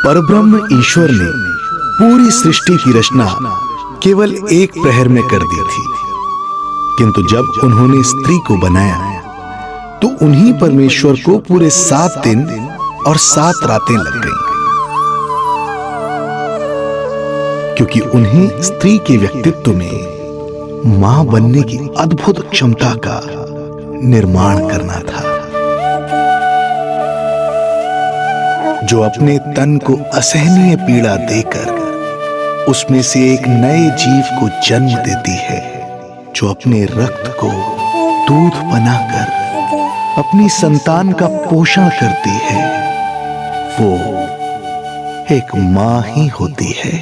परब्रह्म ईश्वर ने पूरी सृष्टि की रचना केवल एक प्रहर में कर दी थी, किंतु जब उन्होंने स्त्री को बनाया तो उन्हीं परमेश्वर को पूरे 7 दिन और 7 रातें लग गईं, क्योंकि उन्हें स्त्री के व्यक्तित्व में मां बनने की अद्भुत क्षमता का निर्माण करना था, जो अपने तन को असहनीय पीड़ा देकर उसमें से एक नए जीव को जन्म देती है, जो अपने रक्त को दूध बनाकर अपनी संतान का पोषण करती है। वो एक मां ही होती है।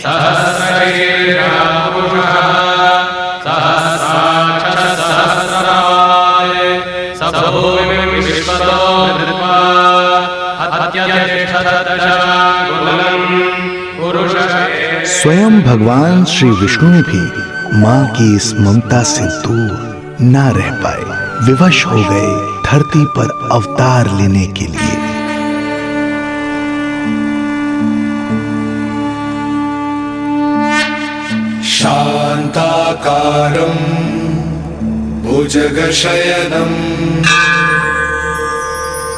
स्वयं भगवान श्री विष्णु भी मां की इस ममता से दूर ना रह पाए, विवश हो गए धरती पर अवतार लेने के लिए। शांताकारं भुजगशयनं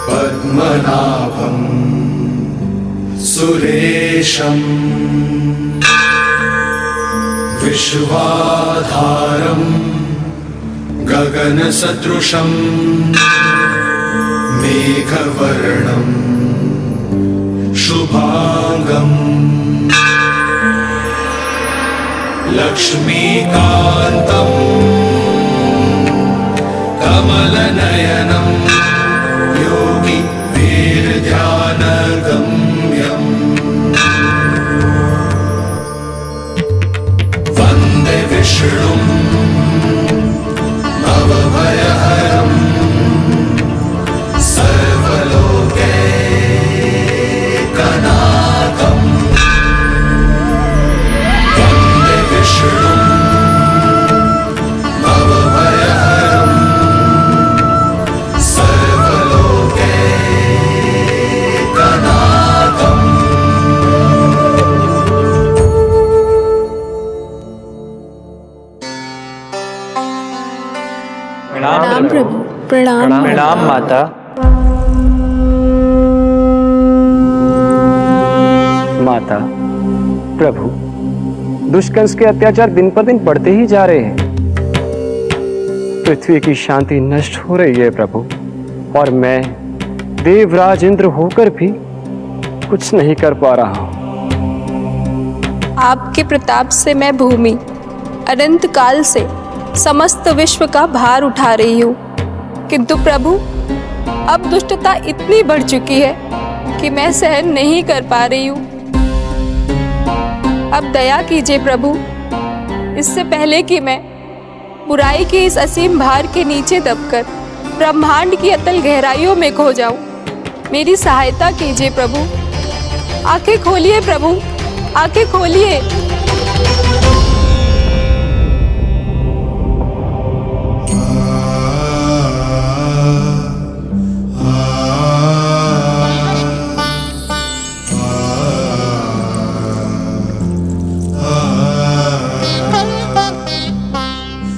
पद्मनाभं सुरेशं विश्वाधारं गगनसदृशं मेघवर्णं शुभांगं लक्ष्मीकान्तं कमलनयनं योगी वीरध्यानगम्यं वन्दे विष्णुं भवभयहरं सर्वलोकैकनाथं वन्दे विष्णुं भवभयहरं सर्वलोकैकनाथं। प्रणाम प्रभु। प्रणाम प्रणाम माता। माता, प्रभु, दुष्कंस के अत्याचार दिन पर दिन बढ़ते ही जा रहे हैं। पृथ्वी की शांति नष्ट हो रही है प्रभु, और मैं देवराज इंद्र होकर भी कुछ नहीं कर पा रहा हूं। आपके प्रताप से मैं भूमि अनंत काल से समस्त विश्व का भार उठा रही हूँ, किंतु प्रभु अब दुष्टता इतनी बढ़ चुकी है कि मैं सहन नहीं कर पा रही हूँ। अब दया कीजिए प्रभु, इससे पहले कि मैं बुराई के इस असीम भार के नीचे दबकर ब्रह्मांड की अतल गहराइयों में खो जाऊं, मेरी सहायता कीजिए प्रभु। आंखें खोलिए प्रभु, आंखें खोलिए।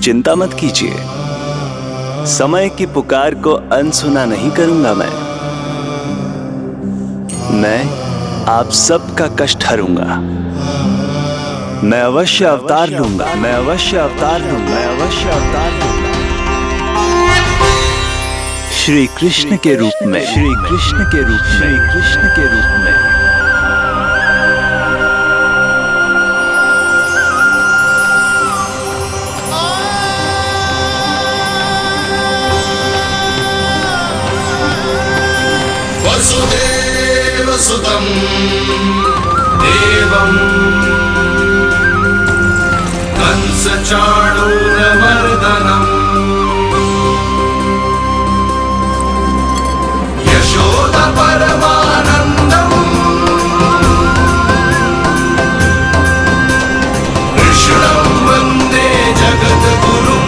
चिंता मत कीजिए, समय की पुकार को अनसुना नहीं करूंगा। मैं आप सबका कष्ट हरूंगा। मैं अवश्य अवतार लूंगा, मैं अवश्य अवतार लूंगा, मैं अवश्य अवतार लूंगा। श्री कृष्ण के रूप में, श्री कृष्ण के रूप में, श्री कृष्ण के रूप में। वसुदेवसुतं देवं कंसचाणूरमर्दनम् यशोदपरमानन्दम् कृष्णं वन्दे जगद्गुरुं,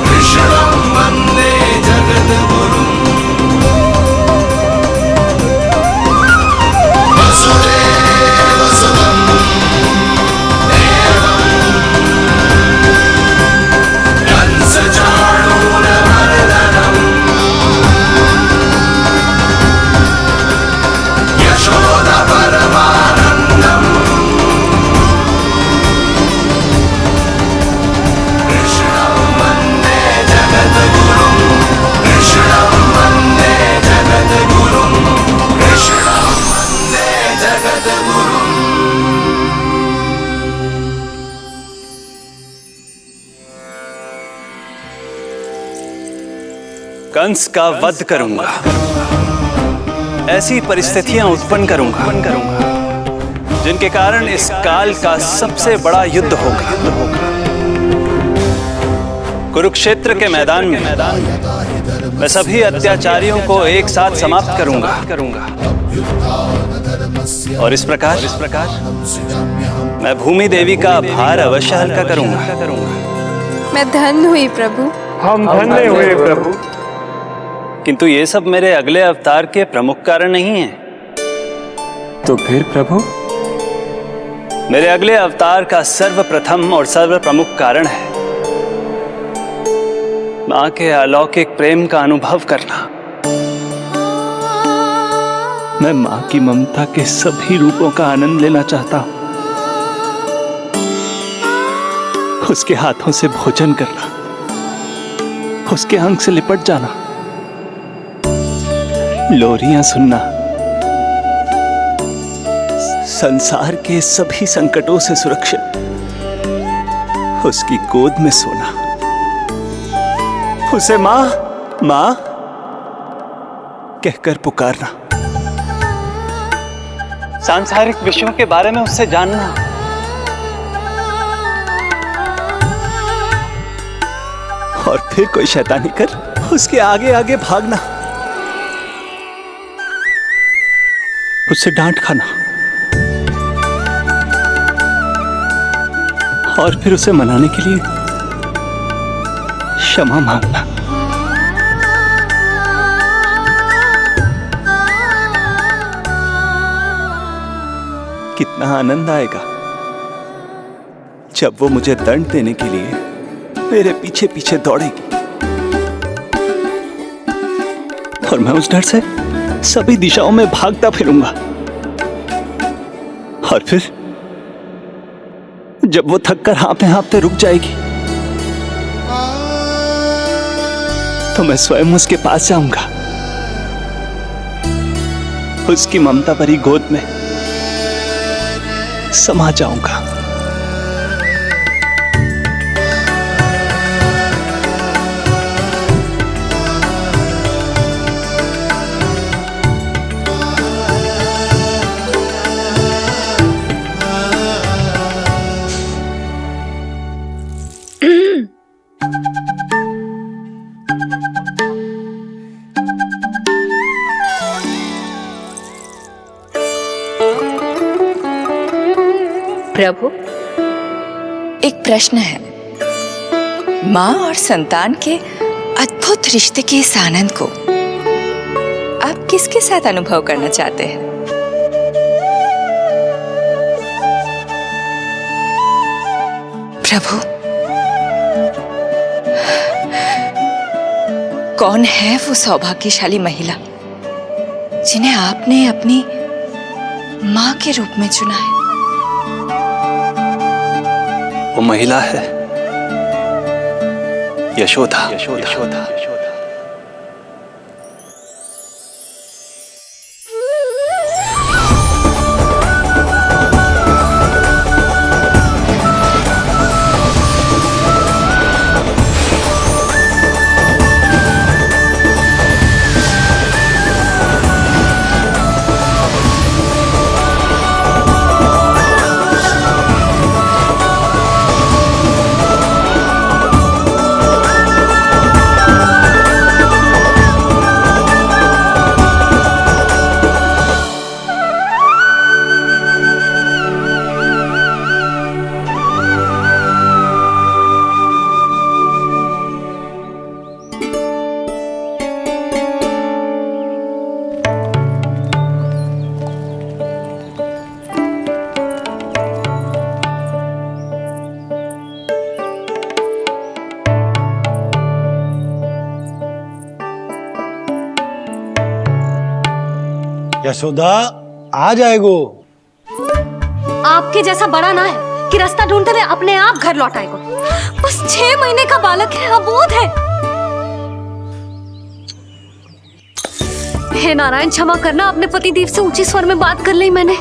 कृष्णं वन्दे जगद्गुरुं। वसुदेव कंस का वध करूंगा। ऐसी परिस्थितियां उत्पन्न करूंगा जिनके कारण इस काल का सबसे बड़ा युद्ध होगा। कुरुक्षेत्र के मैदान में मैं सभी अत्याचारियों को एक साथ समाप्त करूंगा। और इस प्रकार मैं भूमि देवी का भार अवश्य हल्का करूंगा। मैं धन्य हुई प्रभु। हम धन्य हुए प्रभु। किंतु ये सब मेरे अगले अवतार के प्रमुख कारण नहीं है। तो फिर प्रभु? मेरे अगले अवतार का सर्वप्रथम और सर्व प्रमुख कारण है मां के अलौकिक प्रेम का अनुभव करना। मैं मां की ममता के सभी रूपों का आनंद लेना चाहता हूं। उसके हाथों से भोजन करना, उसके अंग से लिपट जाना, लोरियां सुनना, संसार के सभी संकटों से सुरक्षित उसकी गोद में सोना, उसे मां मां कहकर पुकारना, सांसारिक विषयों के बारे में उससे जानना, और फिर कोई शैतानी कर उसके आगे आगे भागना, उससे डांट खाना, और फिर उसे मनाने के लिए क्षमा मांगना। कितना आनंद आएगा जब वो मुझे दंड देने के लिए मेरे पीछे पीछे दौड़ेगी और मैं उस डर से सभी दिशाओं में भागता फिरूंगा। और फिर जब वो थक कर हाँफते रुक जाएगी तो मैं स्वयं उसके पास जाऊंगा, उसकी ममता भरी गोद में समा जाऊंगा। प्रभु, एक प्रश्न है। माँ और संतान के अद्भुत रिश्ते के इस आनंद को आप किसके साथ अनुभव करना चाहते हैं? प्रभु, कौन है वो सौभाग्यशाली महिला जिन्हें आपने अपनी माँ के रूप में चुना है? वो महिला है यशोदा। यशोदा। यशोदा आ जाएगो। आपके जैसा बड़ा ना है कि रास्ता ढूंढते हुए अपने आप घर लौट आएगो। बस 6 महीने का बालक है, अबोध है। हे नारायण, क्षमा करना, अपने पति देव से ऊंचे स्वर में बात कर ली मैंने।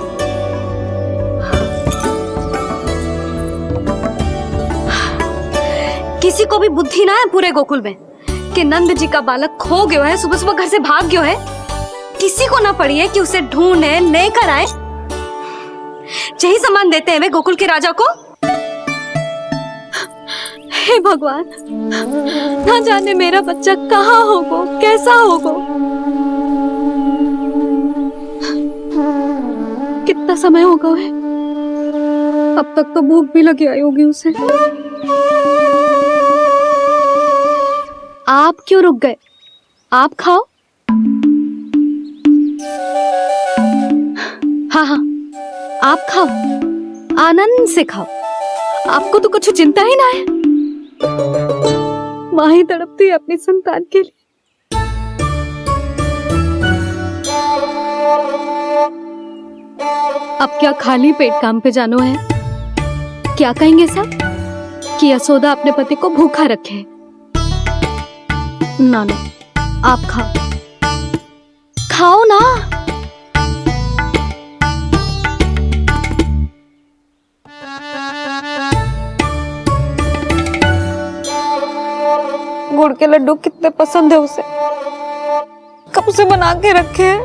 किसी को भी बुद्धि ना है पूरे गोकुल में के नंद जी का बालक खो गयो है, सुबह सुबह घर से भाग गयो है। किसी को ना पड़ी है कि उसे ढूंढे लेकर आए। यही सामान देते हैं वे गोकुल के राजा को। हे भगवान, ना जाने मेरा बच्चा कहाँ होगो, कैसा होगो। कितना समय हो गया है, अब तक तो भूख भी लगी आई होगी उसे। आप क्यों रुक गए? आप खाओ। हाँ, आप खाओ, आनंद से खाओ। आपको तो कुछ चिंता ही ना है। माँ ही तड़पती है अपनी संतान के लिए। अब क्या खाली पेट काम पे जानो है? क्या कहेंगे सब कि यशोदा अपने पति को भूखा रखे? ना, आप खाओ ना। गुड़ के लड्डू कितने पसंद है उसे, कब से बना के रखे हैं।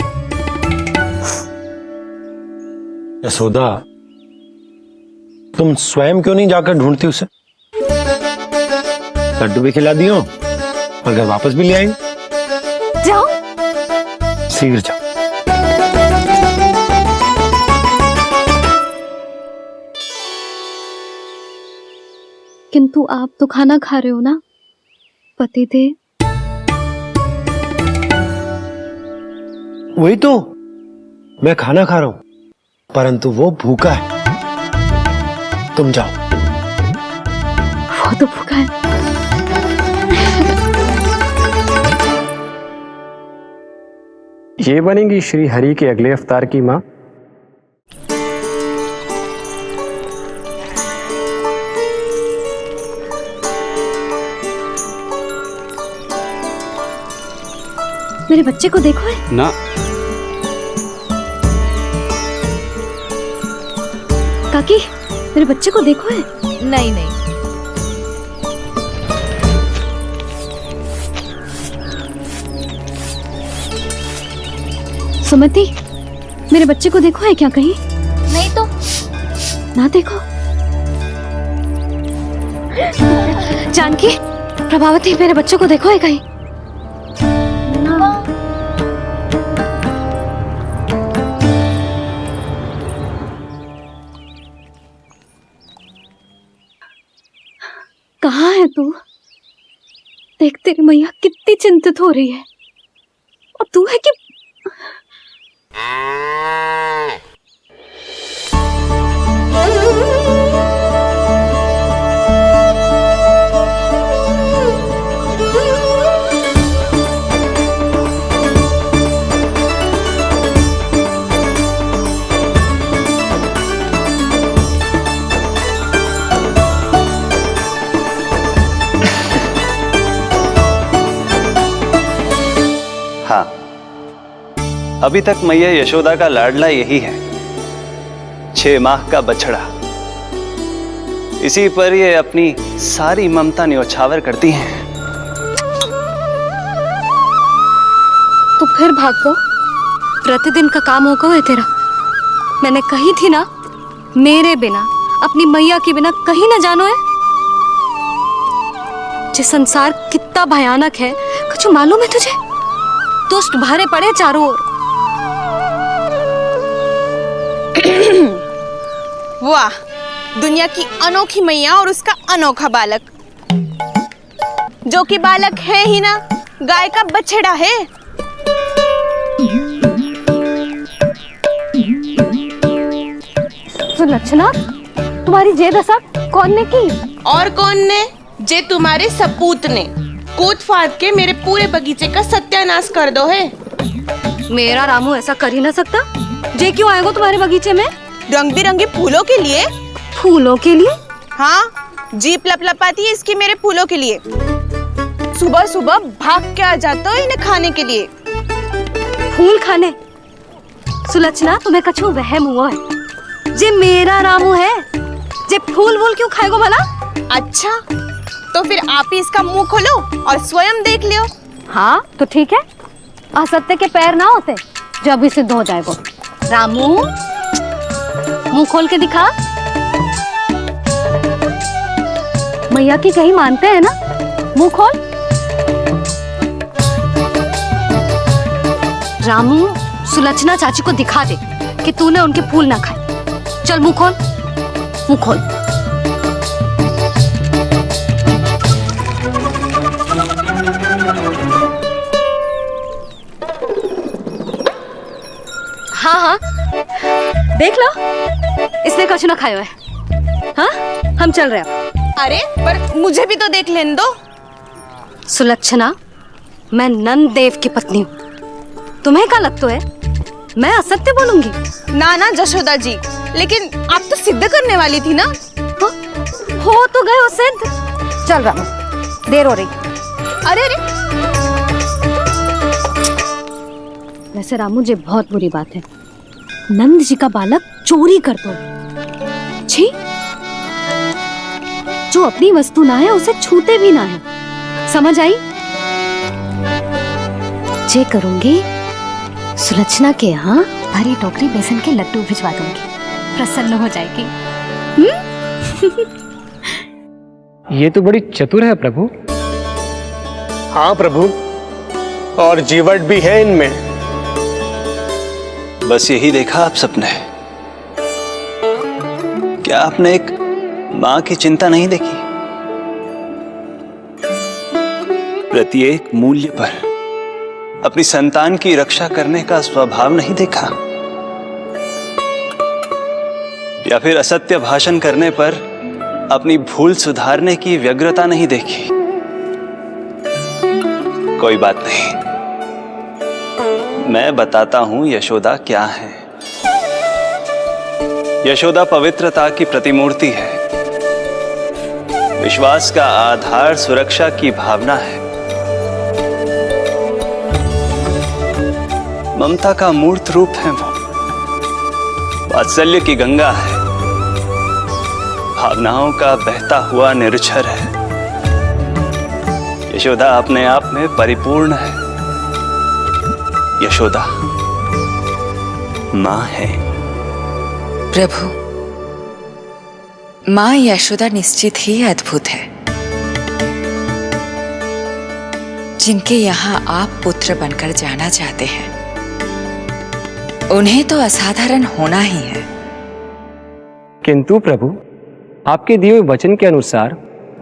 यशोदा, तुम स्वयं क्यों नहीं जाकर ढूंढती उसे? लड्डू भी खिला दियो और घर वापस भी ले आएंगे। जाओ, शीघ्र जाओ। किंतु आप तो खाना खा रहे हो ना पतिदेव? वही तो, मैं खाना खा रहा हूं, परंतु वो भूखा है। तुम जाओ। वो तो भूखा है। ये बनेंगी श्री हरि के अगले अवतार की माँ। मेरे बच्चे को देखो है ना। काकी, मेरे बच्चे को देखो है। नहीं नहीं, सुमति, मेरे बच्चे को देखो है क्या कहीं? नहीं तो। ना देखो। जानकी, प्रभावती, मेरे बच्चे को देखो है कहीं? कहाँ है तू? देख, तेरी मैया कितनी चिंतित हो रही है, और तू है कि हाँ, अभी तक मैया यशोदा का लाडला यही है, 6 माह का बछड़ा। इसी पर ये अपनी सारी ममता न्योछावर करती हैं। तू फिर भाग गो। प्रतिदिन का काम हो गया है तेरा। मैंने कही थी ना, मेरे बिना, अपनी मैया के बिना कहीं ना जानो है। ये संसार कितना भयानक है, कुछ मालूम है तुझे? दुष्ट भरे पड़े चारों ओर। वाह, दुनिया की अनोखी मैया और उसका अनोखा बालक, जो कि बालक है ही ना, गाय का बछड़ा है। सुलक्षणा, तुम्हारी जे दशा कौन ने की? और कौन ने? जे तुम्हारे सपूत ने कूद फाद के मेरे पूरे बगीचे का सत्यानाश कर दो है। मेरा रामू ऐसा कर ही ना सकता। जे क्यों आएगा तुम्हारे बगीचे में? रंग बिरंगे फूलों के लिए। फूलों के लिए? हाँ, जीप लपलपाती है इसकी मेरे फूलों के लिए। सुबह सुबह भाग के आ जाता हो इन्हें खाने के लिए। फूल खाने? सुलक्षणा, तुम्हें कछु वहम हुआ है। जे मेरा रामू है, जे फूल वूल क्यों खाएगो भला? अच्छा, तो फिर आप ही इसका मुंह खोलो और स्वयं देख लियो। हाँ तो ठीक है, असत्य के पैर ना होते जो अभी सिद्ध हो जाए वो। रामू मुंह खोल के दिखा। मैया की कहीं मानते हैं ना, मुंह खोल। रामू सुलक्षणा चाची को दिखा दे कि तूने उनके फूल ना खाए। चल मुंह खोल, मुंह खोल। हाँ हाँ देख लो, इसने कुछ ना खाया है। हाँ हम चल रहे हैं। अरे पर मुझे भी तो देख लेने दो। सुलक्षणा, मैं नंद देव की पत्नी हूँ, तुम्हें क्या लगता है मैं असत्य बोलूंगी? ना ना जशोदा जी, लेकिन आप तो सिद्ध करने वाली थी ना। हाँ? हो तो गए हो सिद्ध। चल रामू, देर हो रही। अरे अरे वैसे रामू जी बहुत बुरी बात है, नंद जी का बालक चोरी कर दो। छी, जो अपनी वस्तु ना है उसे छूते भी ना है, समझ आई? जे करूंगी सुलक्षणा के यहाँ भरी टोकरी बेसन के लड्डू भिजवा दूंगी, प्रसन्न हो जाएगी। ये तो बड़ी चतुर है प्रभु। हाँ प्रभु, और जीवट भी है इनमें। बस यही देखा आप सबने? क्या आपने एक मां की चिंता नहीं देखी? प्रत्येक मूल्य पर अपनी संतान की रक्षा करने का स्वभाव नहीं देखा? या फिर असत्य भाषण करने पर अपनी भूल सुधारने की व्यग्रता नहीं देखी? कोई बात नहीं, मैं बताता हूं यशोदा क्या है। यशोदा पवित्रता की प्रतिमूर्ति है, विश्वास का आधार सुरक्षा की भावना है, ममता का मूर्त रूप है वो, वात्सल्य की गंगा है, भावनाओं का बहता हुआ निर्झर है। यशोदा अपने आप में परिपूर्ण है। यशोदा मां है। प्रभु, मां यशोदा निश्चित ही अद्भुत है। जिनके यहाँ आप पुत्र बनकर जाना चाहते हैं, उन्हें तो असाधारण होना ही है। किंतु प्रभु, आपके दिए हुए वचन के अनुसार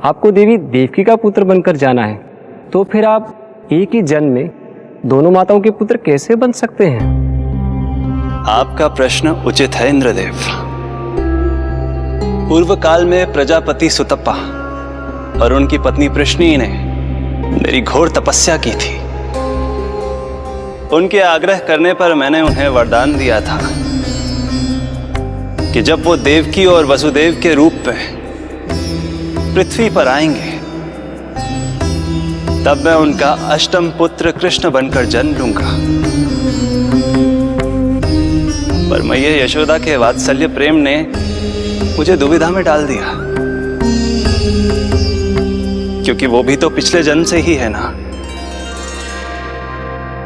आपको देवी देवकी का पुत्र बनकर जाना है, तो फिर आप एक ही जन्म में दोनों माताओं के पुत्र कैसे बन सकते हैं? आपका प्रश्न उचित है इंद्रदेव। पूर्व काल में प्रजापति सुतप्पा और उनकी पत्नी प्रश्नी ने मेरी घोर तपस्या की थी। उनके आग्रह करने पर मैंने उन्हें वरदान दिया था कि जब वो देवकी और वसुदेव के रूप में पृथ्वी पर आएंगे, तब मैं उनका अष्टम पुत्र कृष्ण बनकर जन्म लूंगा। पर मैया यशोदा के वात्सल्य प्रेम ने मुझे दुविधा में डाल दिया, क्योंकि वो भी तो पिछले जन्म से ही है ना।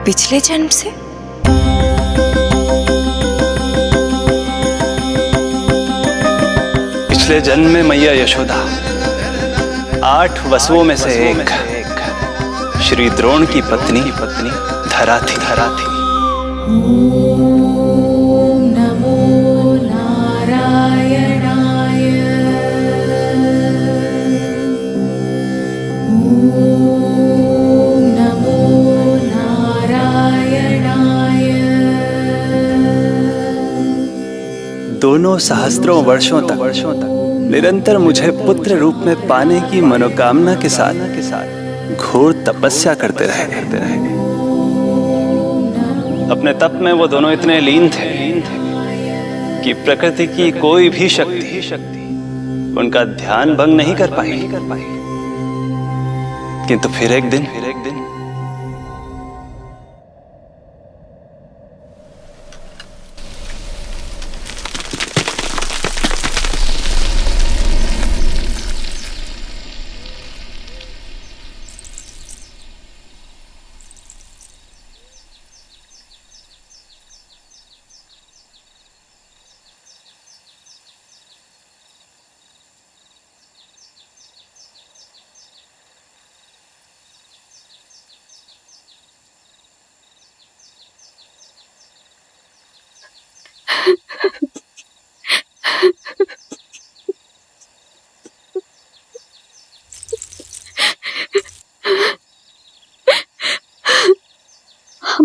पिछले जन्म से? पिछले जन्म में मैया यशोदा 8 वसुओं में से एक श्री द्रोण की पत्नी धरा थी। नमो नारायणाय। नमो नारायणाय। दोनों सहस्त्रों वर्षों तक निरंतर मुझे पुत्र रूप में पाने की मनोकामना के साथ घोर तपस्या करते रहे। अपने तप में वो दोनों इतने लीन थे कि प्रकृति की कोई भी शक्ति उनका ध्यान भंग नहीं कर पाई। किंतु फिर एक दिन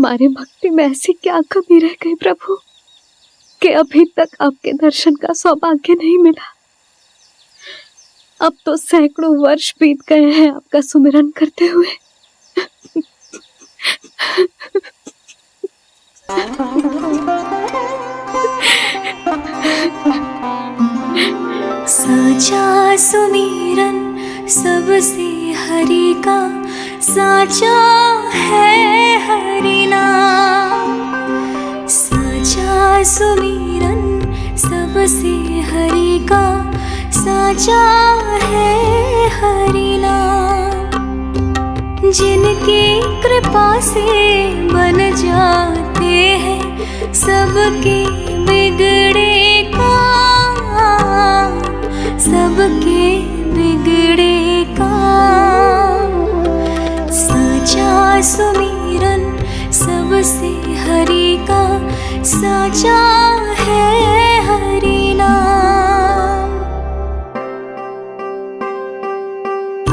हमारे भक्ति में ऐसी क्या कमी रह गई प्रभु कि अभी तक आपके दर्शन का सौभाग्य नहीं मिला। अब तो सैकड़ों वर्ष बीत गए हैं आपका सुमिरन करते हुए। साचा सुमिरन सबसे हरि का, साचा है हरि नाम। साचा सुमिरन सबसे हरि का, साचा है हरि नाम। जिनकी कृपा से बन जाते हैं सबके बिगड़े काम, सबके बिगड़े काम। साचा सुमिरन सबसे हरि का, साचा है हरि नाम।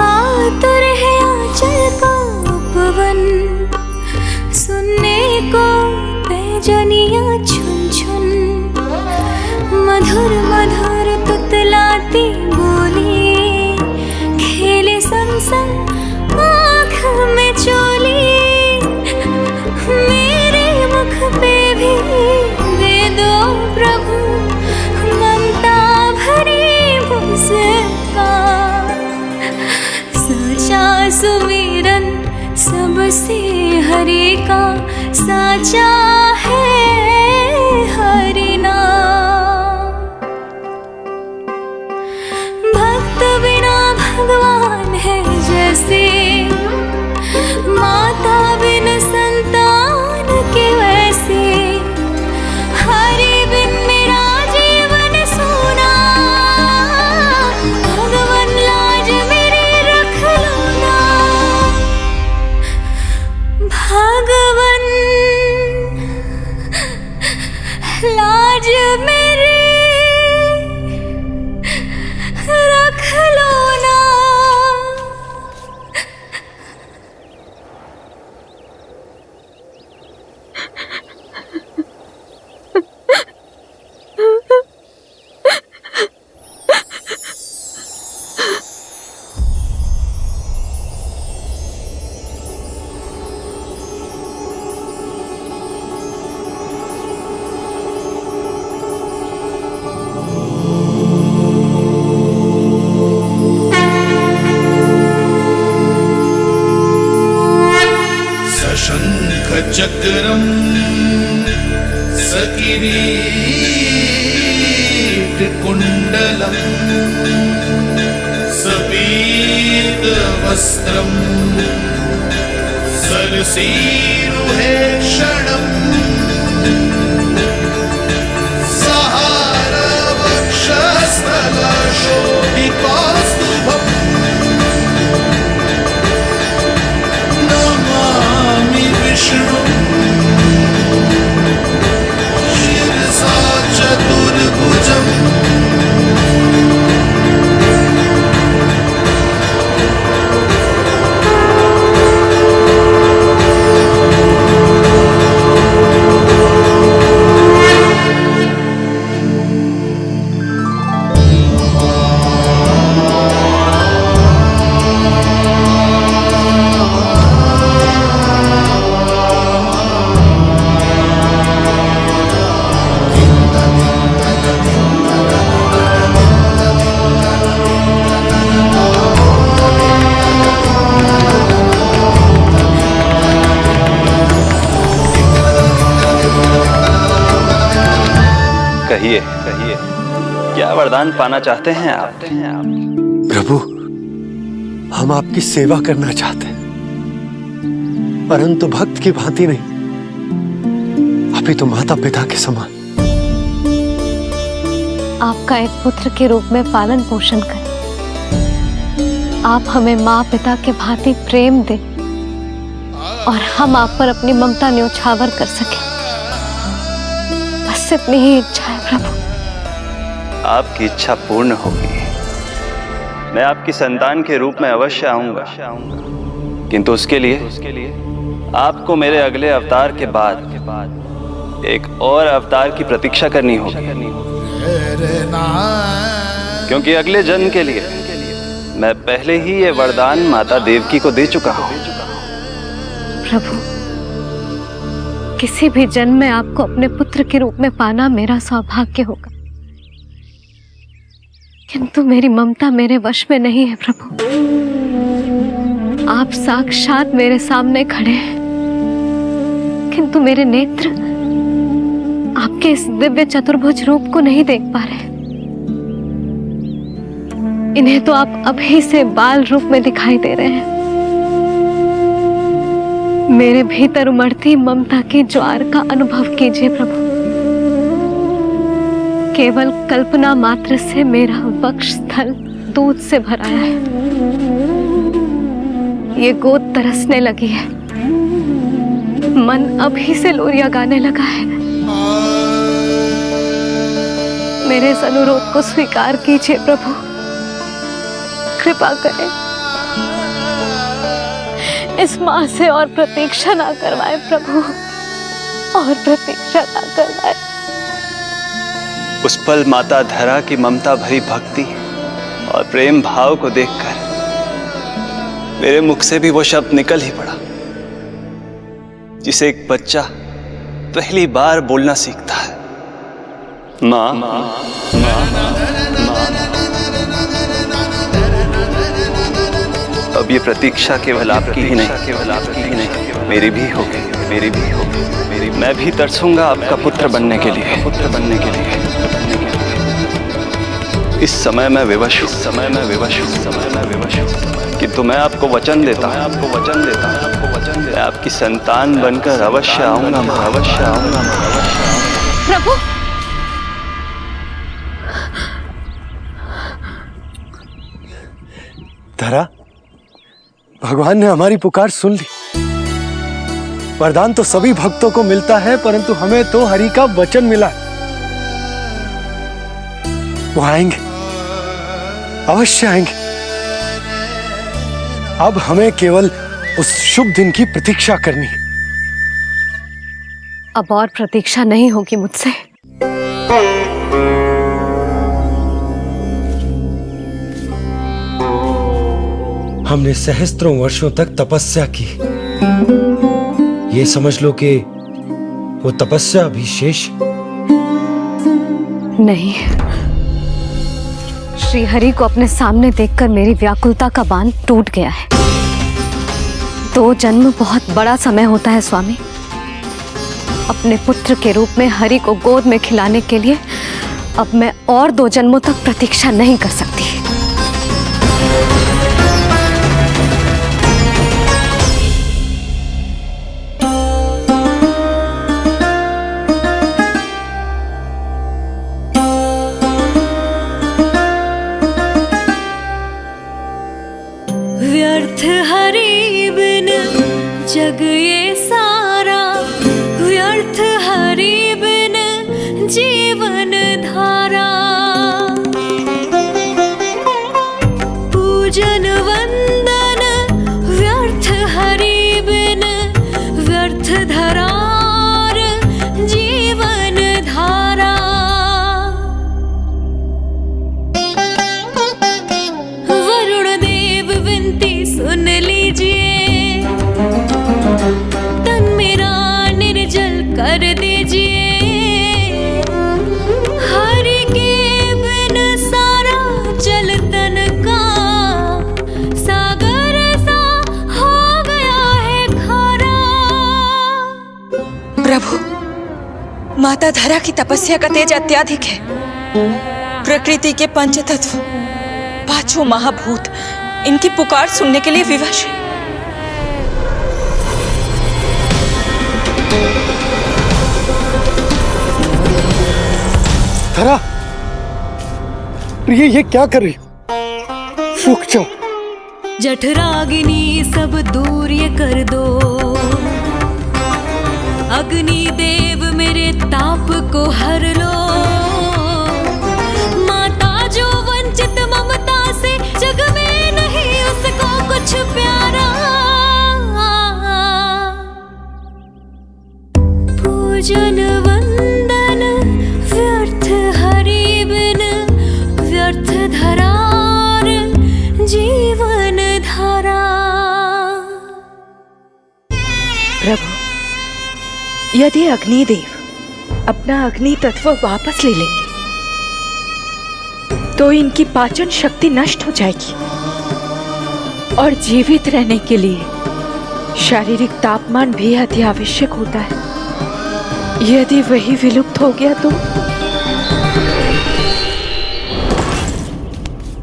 आतुर है आंचल का उपवन, सुनने को पैजनियां छुन छुन। मधुर मधुर तुतलाती बोली, खेले संग संग आँख में चोली। मेरे मुख पे भी दे दो प्रभु ममता भरी मुस्कान। साचा सुमिरन सबसे हरि का, साचा है हरि नाम। भक्त बिना भगवान है जैसे, माता बिन संतान के वैसे। हरि बिन मेरा जीवन सूना, भगवान लाज मेरी रख लो ना। भगवान लाज मेरी रख लो ना। चक्रम सकिरीट कुंडलम सबीत वस्त्रम सरसीरुहे क्षणम सहार वक्षस्थल शोभितौस्तुभम् नमामि विष्णु शिरसा चतुर्भुजम्। कहिए कहिए, क्या वरदान पाना चाहते हैं आप? प्रभु, हम आपकी सेवा करना चाहते हैं, परंतु भक्त की भांति नहीं, अभी तो माता पिता के समान। आपका एक पुत्र के रूप में पालन पोषण करें। आप हमें माँ पिता के भांति प्रेम दें और हम आप पर अपनी ममता न्योछावर कर सकें। बस इतनी ही इच्छा है प्रभु। आपकी इच्छा पूर्ण होगी। मैं आपकी संतान के रूप में अवश्य आऊंगा, किंतु उसके लिए आपको मेरे अगले अवतार के बाद एक और अवतार की प्रतीक्षा करनी होगी, क्योंकि अगले जन्म के लिए मैं पहले ही ये वरदान माता देवकी को दे चुका हूँ। प्रभु, किसी भी जन्म में आपको अपने पुत्र के रूप में पाना मेरा सौभाग्य होगा, किंतु मेरी ममता मेरे वश में नहीं है। प्रभु, आप साक्षात मेरे सामने खड़े हैं, किंतु मेरे नेत्र आपके इस दिव्य चतुर्भुज रूप को नहीं देख पा रहे। इन्हें तो आप अभी से बाल रूप में दिखाई दे रहे हैं। मेरे भीतर उमड़ती ममता की ज्वार का अनुभव कीजिए प्रभु। केवल कल्पना मात्र से मेरा वक्षस्थल दूध से भराया है। ये गोद तरसने लगी है, मन अभी से लोरियां गाने लगा है। मेरे इस अनुरोध को स्वीकार कीजिए प्रभु, कृपा करें। इस मां से और प्रतीक्षा ना करवाए प्रभु, और प्रतीक्षा ना करवाए। उस पल माता धरा की ममता भरी भक्ति और प्रेम भाव को देखकर मेरे मुख से भी वो शब्द निकल ही पड़ा जिसे एक बच्चा पहली बार बोलना सीखता है, माँ। अब ये प्रतीक्षा केवल आपकी ही नहीं, मेरी भी होगी, मेरी भी होगी। मैं भी तरसूंगा आपका पुत्र बनने के लिए, पुत्र बनने के लिए। इस समय मैं विवश हूँ, समय मैं विवश हूँ, समय मैं विवश हूँ, किंतु मैं आपको वचन देता हूँ, आपको वचन देता हूँ, आपको वचन देता हूँ, आपकी संतान बनकर अवश्य आऊंगा, अवश्य आऊंगा, प्रभु। धरा, भगवान ने हमारी पुकार सुन ली। वरदान तो सभी भक्तों को मिलता है, परंतु हमें तो हरि का वचन मिला है। वो आएंगे, अवश्य आएंगे। अब हमें केवल उस शुभ दिन की प्रतीक्षा करनी है। अब और प्रतीक्षा नहीं होगी मुझसे। हमने सहस्त्रों वर्षों तक तपस्या की, ये समझ लो कि वो तपस्या अभी शेष नहीं। श्री हरि को अपने सामने देखकर मेरी व्याकुलता का बांध टूट गया है। 2 जन्म बहुत बड़ा समय होता है स्वामी। अपने पुत्र के रूप में हरि को गोद में खिलाने के लिए अब मैं और 2 जन्मों तक प्रतीक्षा नहीं कर सकती। व्यर्थ हरि बिन जग ये सारा, व्यर्थ हरि बिन जीवन धारा। पूजन वंदन व्यर्थ हरि बिन, व्यर्थ धरार जीवन धारा। वरुण देव विनती सुन लीजिए, तन मेरा निर्जल कर दीजिए। हरि के बिन सारा जल तन का सागर सा हो गया है खारा। प्रभु, माता धरा की तपस्या का तेज अत्यधिक है। प्रकृति के पंचतत्व, 5 महाभूत इनकी पुकार सुनने के लिए विवश है। धरा, प्रिय, ये क्या कर रही हो? रुक जाओ। जठराग्नि सब दूर ये कर दो, अग्नि देव मेरे ताप को हर लो। माता जो वंचित ममता से, जग में नहीं उसको कुछ प्यारा। जन वंदन व्यर्थ हरि बिन व्यर्थ धरार जीवन धारा। प्रभु, यदि अग्निदेव अपना अग्नि तत्व वापस ले लेंगे तो इनकी पाचन शक्ति नष्ट हो जाएगी और जीवित रहने के लिए शारीरिक तापमान भी अति आवश्यक होता है। यदि वही विलुप्त हो गया तो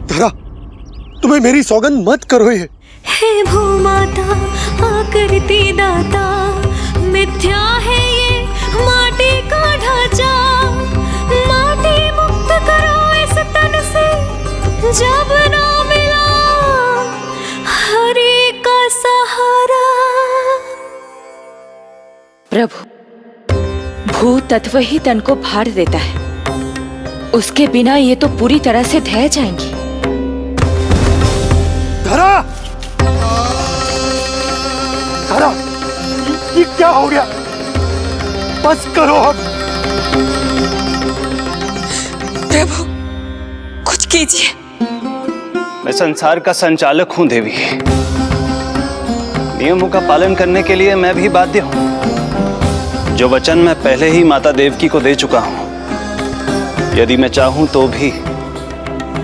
धरा, तुम्हें मेरी सौगंध मत करो ये। हे भूमाता आकृति दाता, मिथ्या है ये माटी का ढांचा। माटी मुक्त करो इस तन से जब ना मिला हरि का सहारा। प्रभु, भू तत्व ही तन को भार देता है, उसके बिना ये तो पूरी तरह से ढह जाएंगी। धरा, धरा, ये क्या हो गया? बस करो अब। प्रभु, कुछ कीजिए। मैं संसार का संचालक हूं देवी। नियमों का पालन करने के लिए मैं भी बाध्य हूं। जो वचन मैं पहले ही माता देवकी को दे चुका हूं, यदि मैं चाहूं तो भी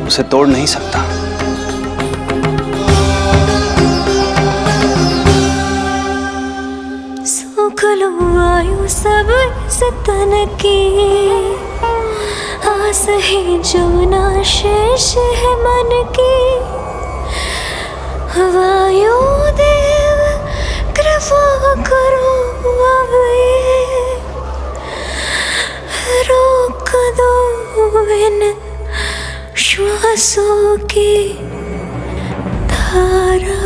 उसे तोड़ नहीं सकता। सुख लो आयु सब इस तन की, आस है जो ना शेष है मन की। वायु देव कृपा करो अब ये रोक दो इन श्वासों की धारा।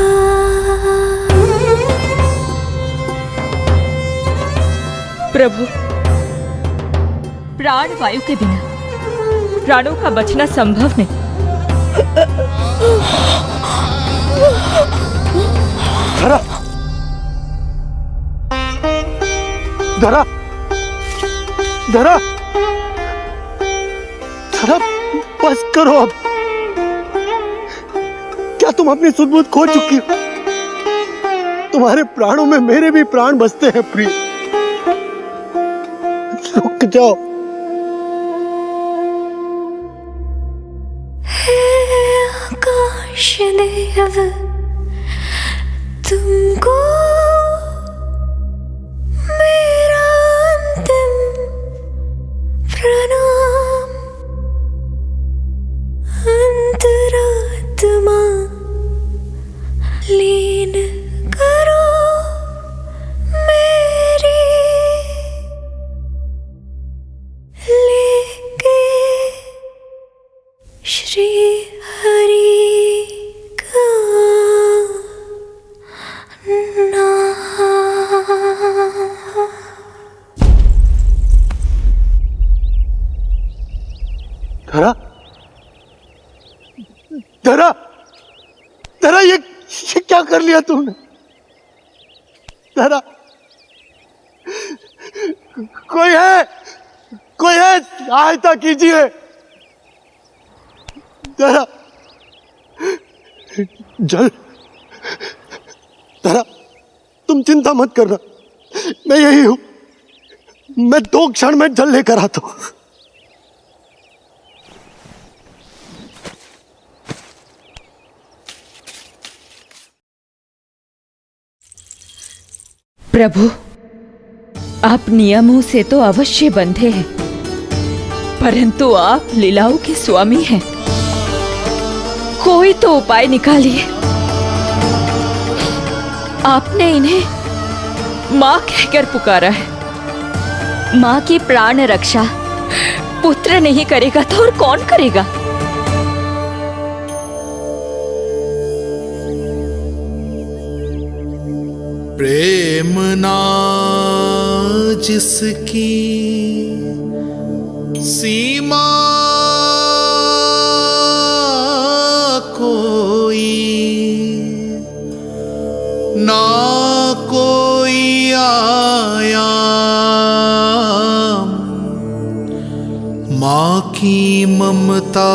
प्रभु, प्राण वायु के बिना प्राणों का बचना संभव नहीं। धरा, धरा, धरा, धरा, बस करो अब। क्या तुम अपनी सुध-बुध खो चुकी हो? तुम्हारे प्राणों में मेरे भी प्राण बसते हैं प्रिय। रुक जाओ। आकाश देव तुमको मेरा अंतिम प्रणाम। अंतरात्मा लीन करो मेरी, लेके श्री हरि का नाम। धरा, धरा, धरा, ये क्या कर लिया तुमने? धरा, कोई है, कोई है, सहायता कीजिए। धरा, जल, धरा, तुम चिंता मत करना, मैं यही हूं। मैं 2 क्षण में जल लेकर आता हूं। प्रभु, आप नियमों से तो अवश्य बंधे हैं, परंतु आप लीलाओं के स्वामी हैं। कोई तो उपाय निकालिए। आपने इन्हें मां कहकर पुकारा है। मां की प्राण रक्षा पुत्र नहीं करेगा तो और कौन करेगा? प्रेम ना जिसकी सीमा कोई, ना कोई आया माँ की ममता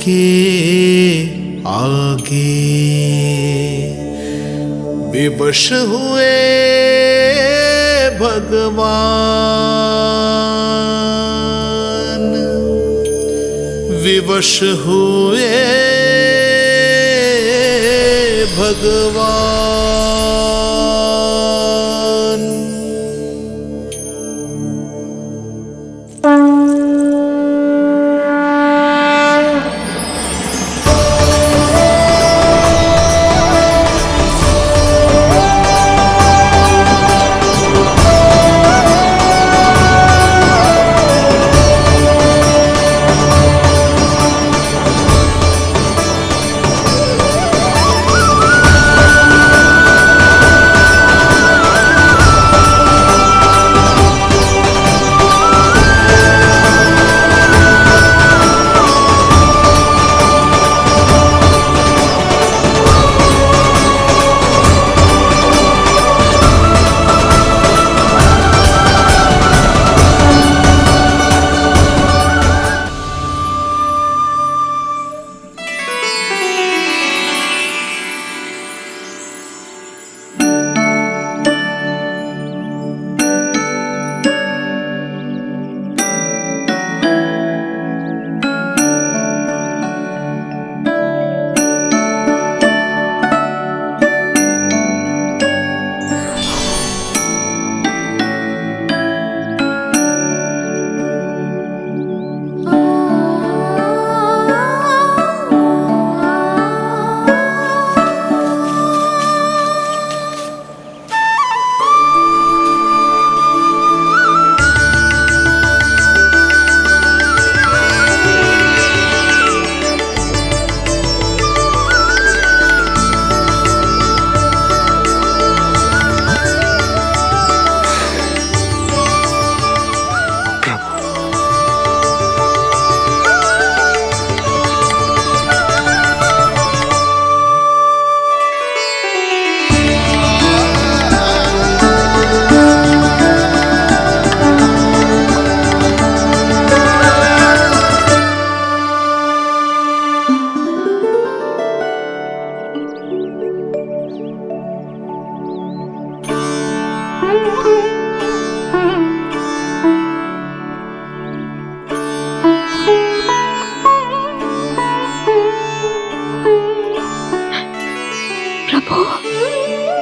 के आगे विवश हुए भगवान, विवश हुए भगवान।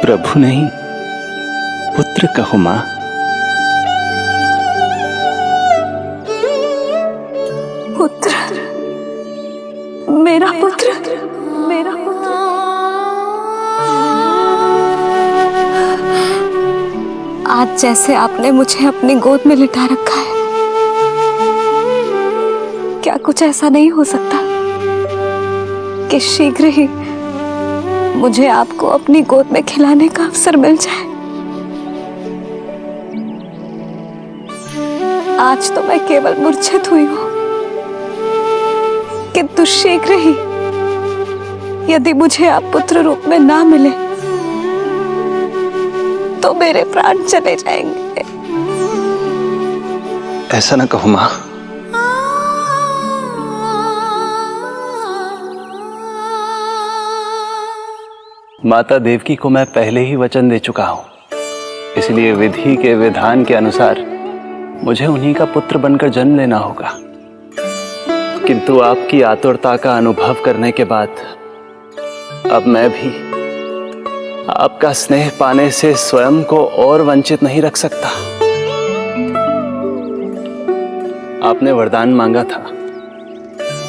प्रभु नहीं, पुत्र कहो मां। पुत्र, मेरा पुत्र, मेरा पुत्र। आज जैसे आपने मुझे अपनी गोद में लिटा रखा है, क्या कुछ ऐसा नहीं हो सकता कि शीघ्र ही मुझे आपको अपनी गोद में खिलाने का अवसर मिल जाए? आज तो मैं केवल मूर्छित हुई हूं, किंतु शीघ्र ही यदि मुझे आप पुत्र रूप में ना मिले तो मेरे प्राण चले जाएंगे। ऐसा ना कहो मां। माता देवकी को मैं पहले ही वचन दे चुका हूं, इसलिए विधि के विधान के अनुसार मुझे उन्हीं का पुत्र बनकर जन्म लेना होगा। किंतु आपकी आतुरता का अनुभव करने के बाद अब मैं भी आपका स्नेह पाने से स्वयं को और वंचित नहीं रख सकता। आपने वरदान मांगा था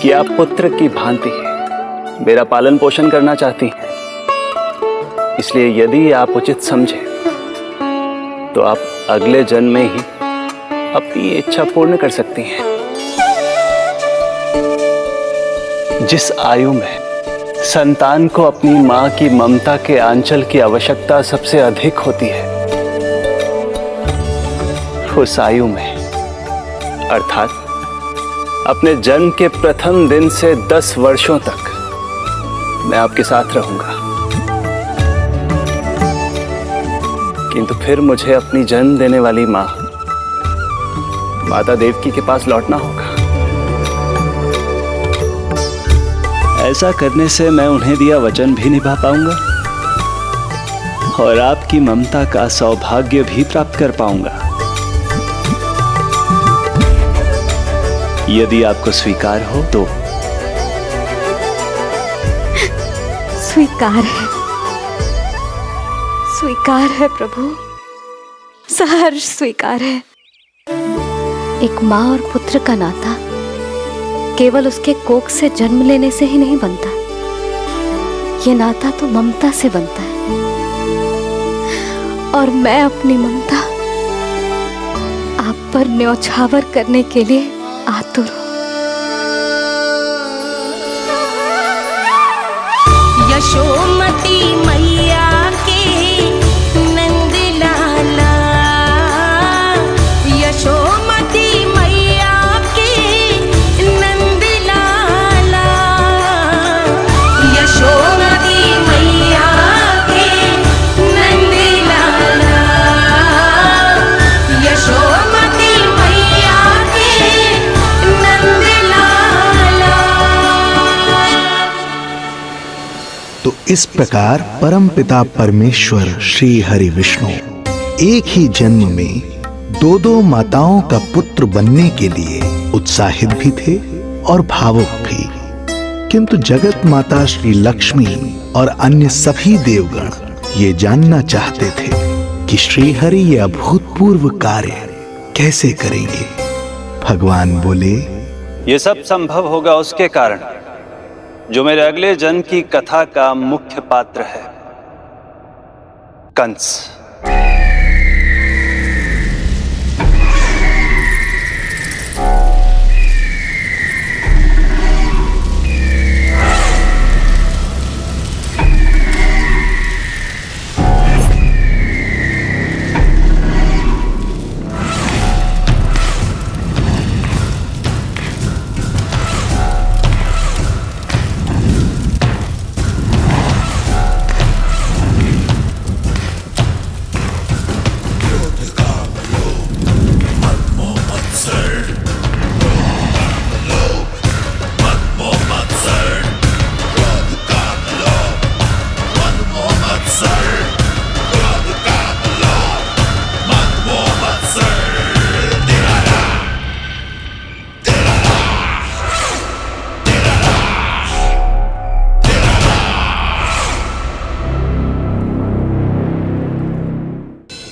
कि आप पुत्र की भांति मेरा पालन पोषण करना चाहती हैं, इसलिए यदि आप उचित समझे तो आप अगले जन्म में ही अपनी इच्छा पूर्ण कर सकती हैं। जिस आयु में संतान को अपनी मां की ममता के आंचल की आवश्यकता सबसे अधिक होती है, उस आयु में अर्थात अपने जन्म के प्रथम दिन से 10 वर्षों तक मैं आपके साथ रहूंगा। किंतु फिर मुझे अपनी जन्म देने वाली मां माता देवकी के पास लौटना होगा। ऐसा करने से मैं उन्हें दिया वचन भी निभा पाऊंगा और आपकी ममता का सौभाग्य भी प्राप्त कर पाऊंगा। यदि आपको स्वीकार हो तो। स्वीकार है प्रभु, सहर्ष स्वीकार है। एक माँ और पुत्र का नाता केवल उसके कोख से जन्म लेने से ही नहीं बनता, ये नाता तो ममता से बनता है। और मैं अपनी ममता आप पर न्यौछावर करने के लिए आतुर हूं। यशोमती मैया के नंद लाला, यशोमती मैया के नंद लाला, यशोमती मैया के नंद लाला, यशोमती मैया के नंद लाला। तो इस प्रकार परमपिता परमेश्वर श्री हरि विष्णु एक ही जन्म में दो दो माताओं का पुत्र बनने के लिए उत्साहित भी थे और भावुक भी। किंतु जगत माता श्री लक्ष्मी और अन्य सभी देवगण ये जानना चाहते थे कि श्री हरि ये अभूतपूर्व कार्य कैसे करेंगे। भगवान बोले, ये सब संभव होगा उसके कारण जो मेरे अगले जन्म की कथा का मुख्य पात्र है, कंस।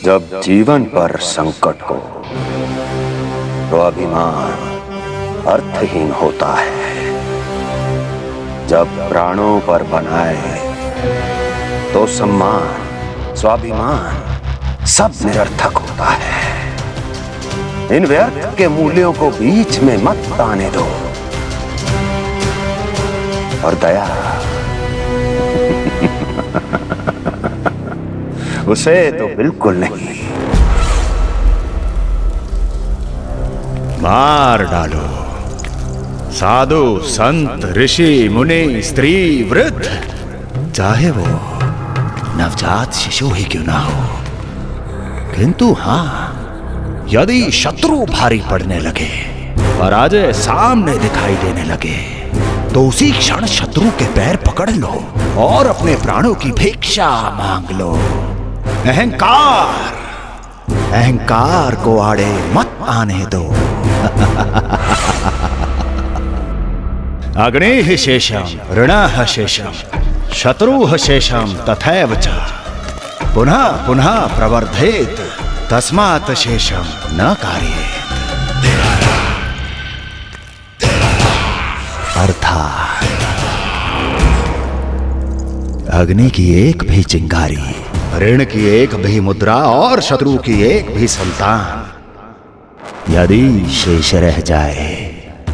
जब जीवन पर संकट हो तो अभिमान अर्थहीन होता है, जब प्राणों पर बनाए तो सम्मान स्वाभिमान सब निरर्थक होता है। इन व्यर्थ के मूल्यों को बीच में मत आने दो। और दया उसे तो बिल्कुल नहीं। मार डालो साधु संत ऋषि मुनि स्त्री वृद्ध, चाहे वो नवजात शिशु ही क्यों ना हो। किंतु हाँ, यदि शत्रु भारी पड़ने लगे, पराजय सामने दिखाई देने लगे, तो उसी क्षण शत्रु के पैर पकड़ लो और अपने प्राणों की भिक्षा मांग लो। अहंकार को आड़े मत आने दो। अग्निः शेषम ऋणः शेषम शत्रुः शेषम तथैव च पुनः पुनः प्रवर्धेत तस्मात् शेषम न कार्येत। अर्थात अग्नि की एक भी चिंगारी, ऋण की एक भी मुद्रा और शत्रु की एक भी संतान यदि शेष रह जाए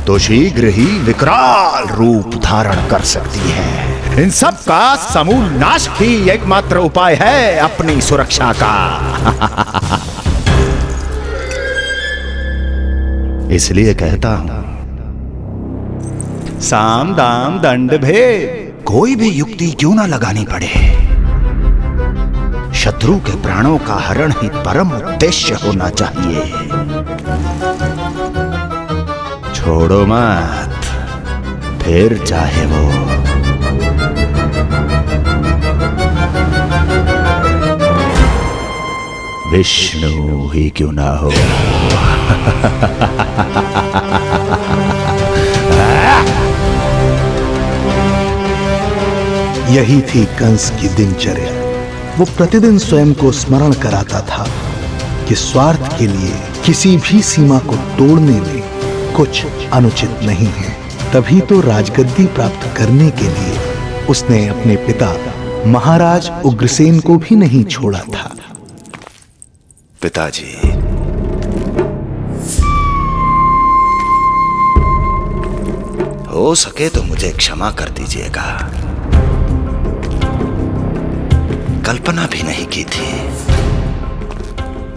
तो शीघ्र ही विकराल रूप धारण कर सकती है। इन सब का समूल नाश ही एकमात्र उपाय है अपनी सुरक्षा का। इसलिए कहता हूं, साम दाम दंड भेद कोई भी युक्ति क्यों ना लगानी पड़े, शत्रु के प्राणों का हरण ही परम उद्देश्य होना चाहिए। छोड़ो मत, फिर चाहे वो विष्णु ही क्यों ना हो। यही थी कंस की दिनचर्या। वो प्रतिदिन स्वयं को स्मरण कराता था कि स्वार्थ के लिए किसी भी सीमा को तोड़ने में कुछ अनुचित नहीं है। तभी तो राजगद्दी प्राप्त करने के लिए उसने अपने पिता महाराज उग्रसेन को भी नहीं छोड़ा था। पिताजी, हो सके तो मुझे क्षमा कर दीजिएगा। कल्पना भी नहीं की थी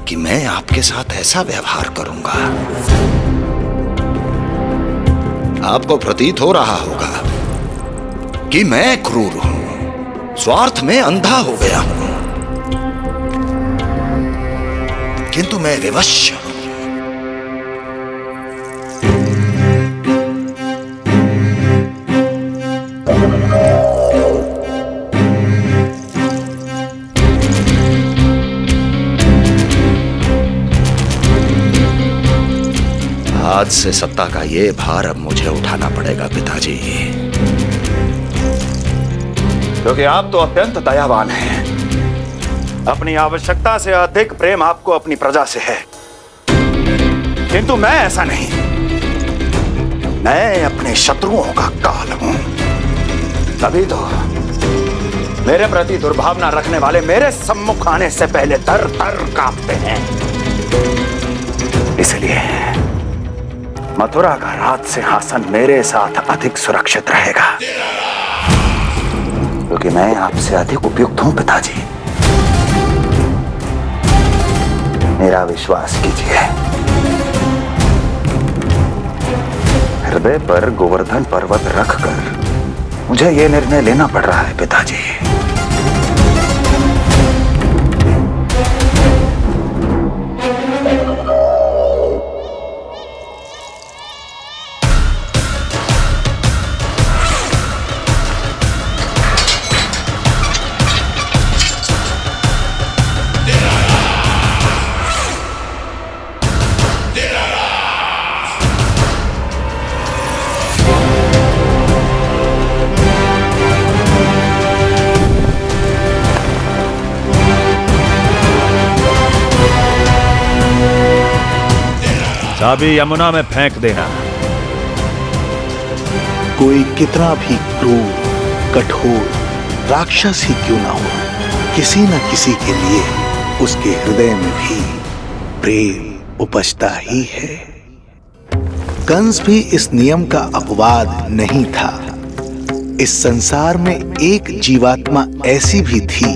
कि मैं आपके साथ ऐसा व्यवहार करूंगा। आपको प्रतीत हो रहा होगा कि मैं क्रूर हूं, स्वार्थ में अंधा हो गया हूं, किंतु मैं विवश हूं। आज से सत्ता का ये भार अब मुझे उठाना पड़ेगा पिताजी, क्योंकि आप तो अत्यंत दयावान हैं। अपनी आवश्यकता से अधिक प्रेम आपको अपनी प्रजा से है, किंतु मैं ऐसा नहीं। मैं अपने शत्रुओं का काल हूं, तभी तो मेरे प्रति दुर्भावना रखने वाले मेरे सम्मुख आने से पहले थर थर कांपते हैं। इसलिए मथुरा का राज सिंहासन मेरे साथ अधिक सुरक्षित रहेगा, क्योंकि मैं आपसे अधिक उपयुक्त हूं पिताजी। मेरा विश्वास कीजिए। हृदय पर गोवर्धन पर्वत रखकर मुझे यह निर्णय लेना पड़ रहा है पिताजी। चाबी यमुना में फेंक देना। कोई कितना भी क्रूर, कठोर राक्षस ही क्यों ना हो, किसी न किसी के लिए उसके हृदय में भी प्रेम उपजता ही है। कंस भी इस नियम का अपवाद नहीं था। इस संसार में एक जीवात्मा ऐसी भी थी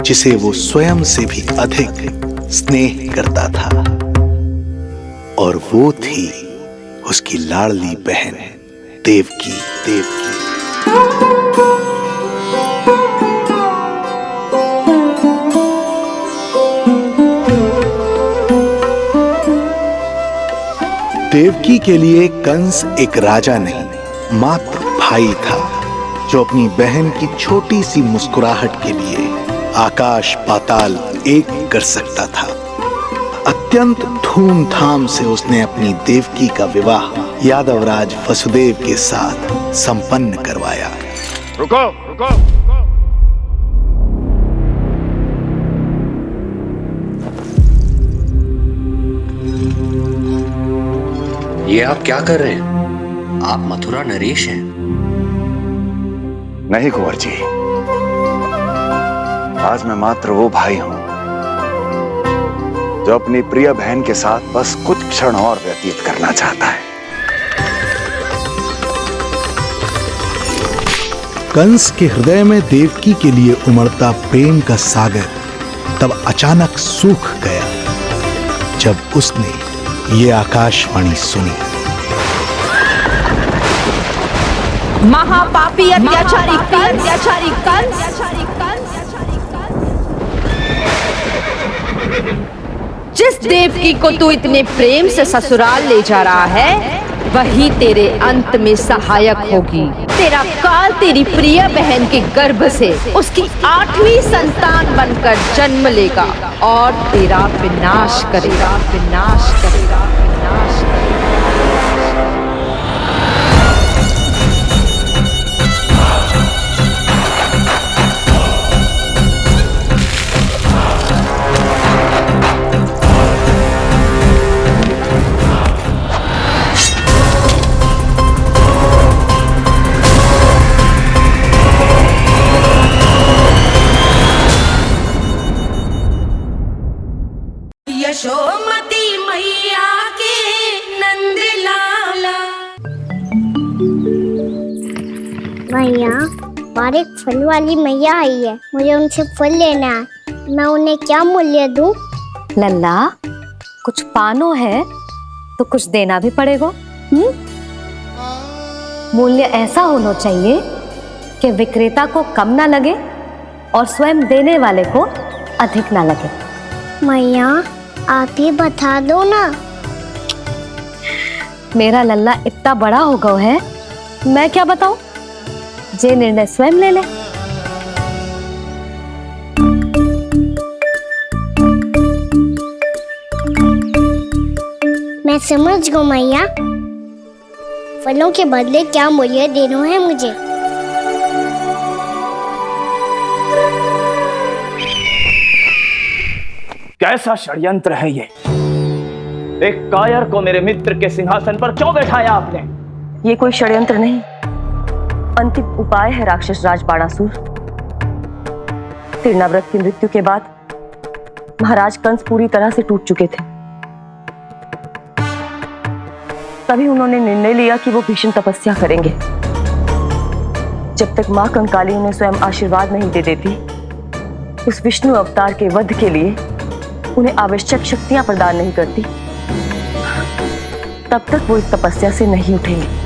जिसे वो स्वयं से भी अधिक स्नेह करता था, और वो थी उसकी लाडली बहन देवकी। देवकी के लिए कंस एक राजा नहीं, मात्र भाई था, जो अपनी बहन की छोटी सी मुस्कुराहट के लिए आकाश पाताल एक कर सकता था। अत्यंत धूमधाम से उसने अपनी देवकी का विवाह यादवराज वसुदेव के साथ संपन्न करवाया। रुको। ये आप क्या कर रहे हैं? आप मथुरा नरेश हैं? नहीं कुंवर जी, आज मैं मात्र वो भाई हूं जो अपनी प्रिय बहन के साथ बस कुछ क्षण और व्यतीत करना चाहता है। कंस के हृदय में देवकी के लिए उमड़ता प्रेम का सागर तब अचानक सूख गया जब उसने ये आकाशवाणी सुनी। महापापी अत्याचारी कंस, जिस देवकी को तू इतने प्रेम से ससुराल ले जा रहा है, वही तेरे अंत में सहायक होगी। तेरा काल तेरी प्रिय बहन के गर्भ से उसकी 8वीं संतान बनकर जन्म लेगा और तेरा विनाश करेगा, विनाश करेगा, विनाश करेगा। यशोमती मैया के नंद लाला। मैया, और एक फल वाली मैया आई है, मुझे उनसे फल लेना है। मैं उन्हें क्या मूल्य दूं? लल्ला, कुछ पानो है तो कुछ देना भी पड़ेगा। मूल्य ऐसा होना चाहिए कि विक्रेता को कम ना लगे और स्वयं देने वाले को अधिक ना लगे। मैया, आप ही बता दो ना। मेरा लल्ला इतना बड़ा हो गया है, मैं क्या बताऊं? जे निर्णय स्वयं ले ले। मैं समझ गई मैया, फलों के बदले क्या मूल्य देना है मुझे। कैसा षड्यंत्र है ये? एक कायर को मेरे मित्र के सिंहासन पर क्यों बैठाया आपने? ये कोई षड्यंत्र नहीं, अंतिम उपाय है राक्षस राज बाणासुर। तिरनाव्रत की मृत्यु के बाद महाराज कंस पूरी तरह से टूट चुके थे। तभी उन्होंने निर्णय लिया कि वो भीषण तपस्या करेंगे। जब तक मां कंकाली उन्हें स्वयं आशीर्वाद नहीं दे देती, उस विष्णु अवतार के वध के लिए उन्हें आवश्यक शक्तियां प्रदान नहीं करती, तब तक वो इस तपस्या से नहीं उठेंगे।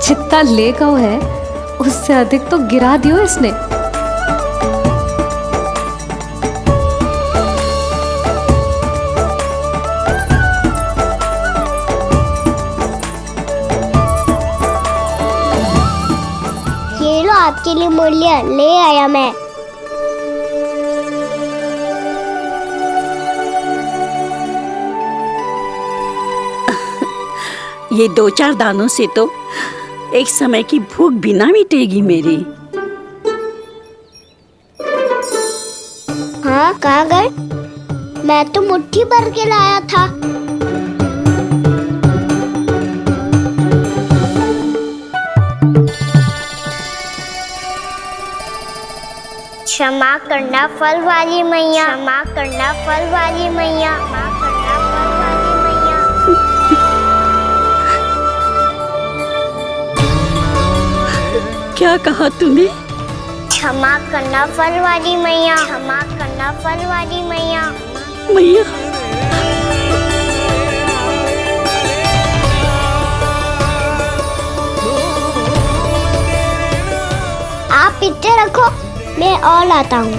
जितना ले गओ है उससे अधिक तो गिरा दियो इसने। ये लो आपके लिए मूल्य, ले आया मैं। ये 2-4 दानों से तो एक समय की भूख भी ना मिटेगी मेरी। हाँ, कहाँ गए? मैं तो मुट्ठी भर के लाया था। क्षमा करना फल वाली मैया, क्षमा करना फल वाली मैया, क्षमा करना फल वाली मैया। क्या कहा तूने? क्षमा करना फल वाली मैया, क्षमा करना फल वाली मैया। मैया, आप इतने रखो, मैं और लाता हूँ।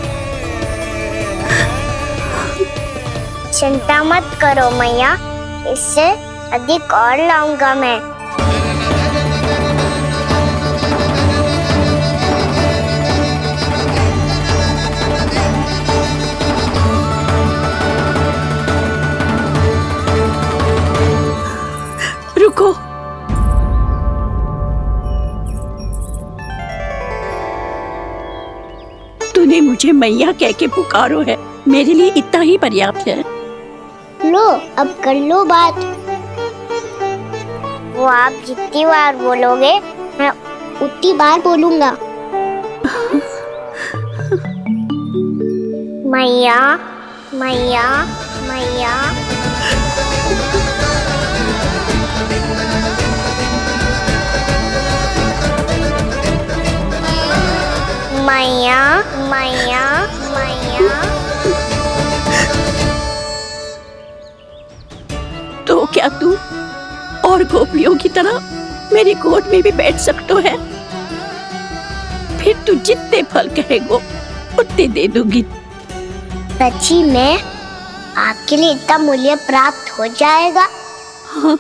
चिंता मत करो मैया, इससे अधिक और लाऊंगा मैं। रुको, तूने मुझे मैया कह के पुकारो है, मेरे लिए इतना ही पर्याप्त है। लो, अब कर लो बात। वो आप जितनी बार बोलोगे मैं उतनी बार बोलूंगा। मैया मैया मैया मैया मैया मैया। तो क्या तू और गोपियों की तरह मेरी गोद में भी बैठ सकते है? फिर तू जितने फल कहेगो उतने दे दूंगी। सच्ची में आपके लिए इतना मूल्य प्राप्त हो जाएगा? हाँ।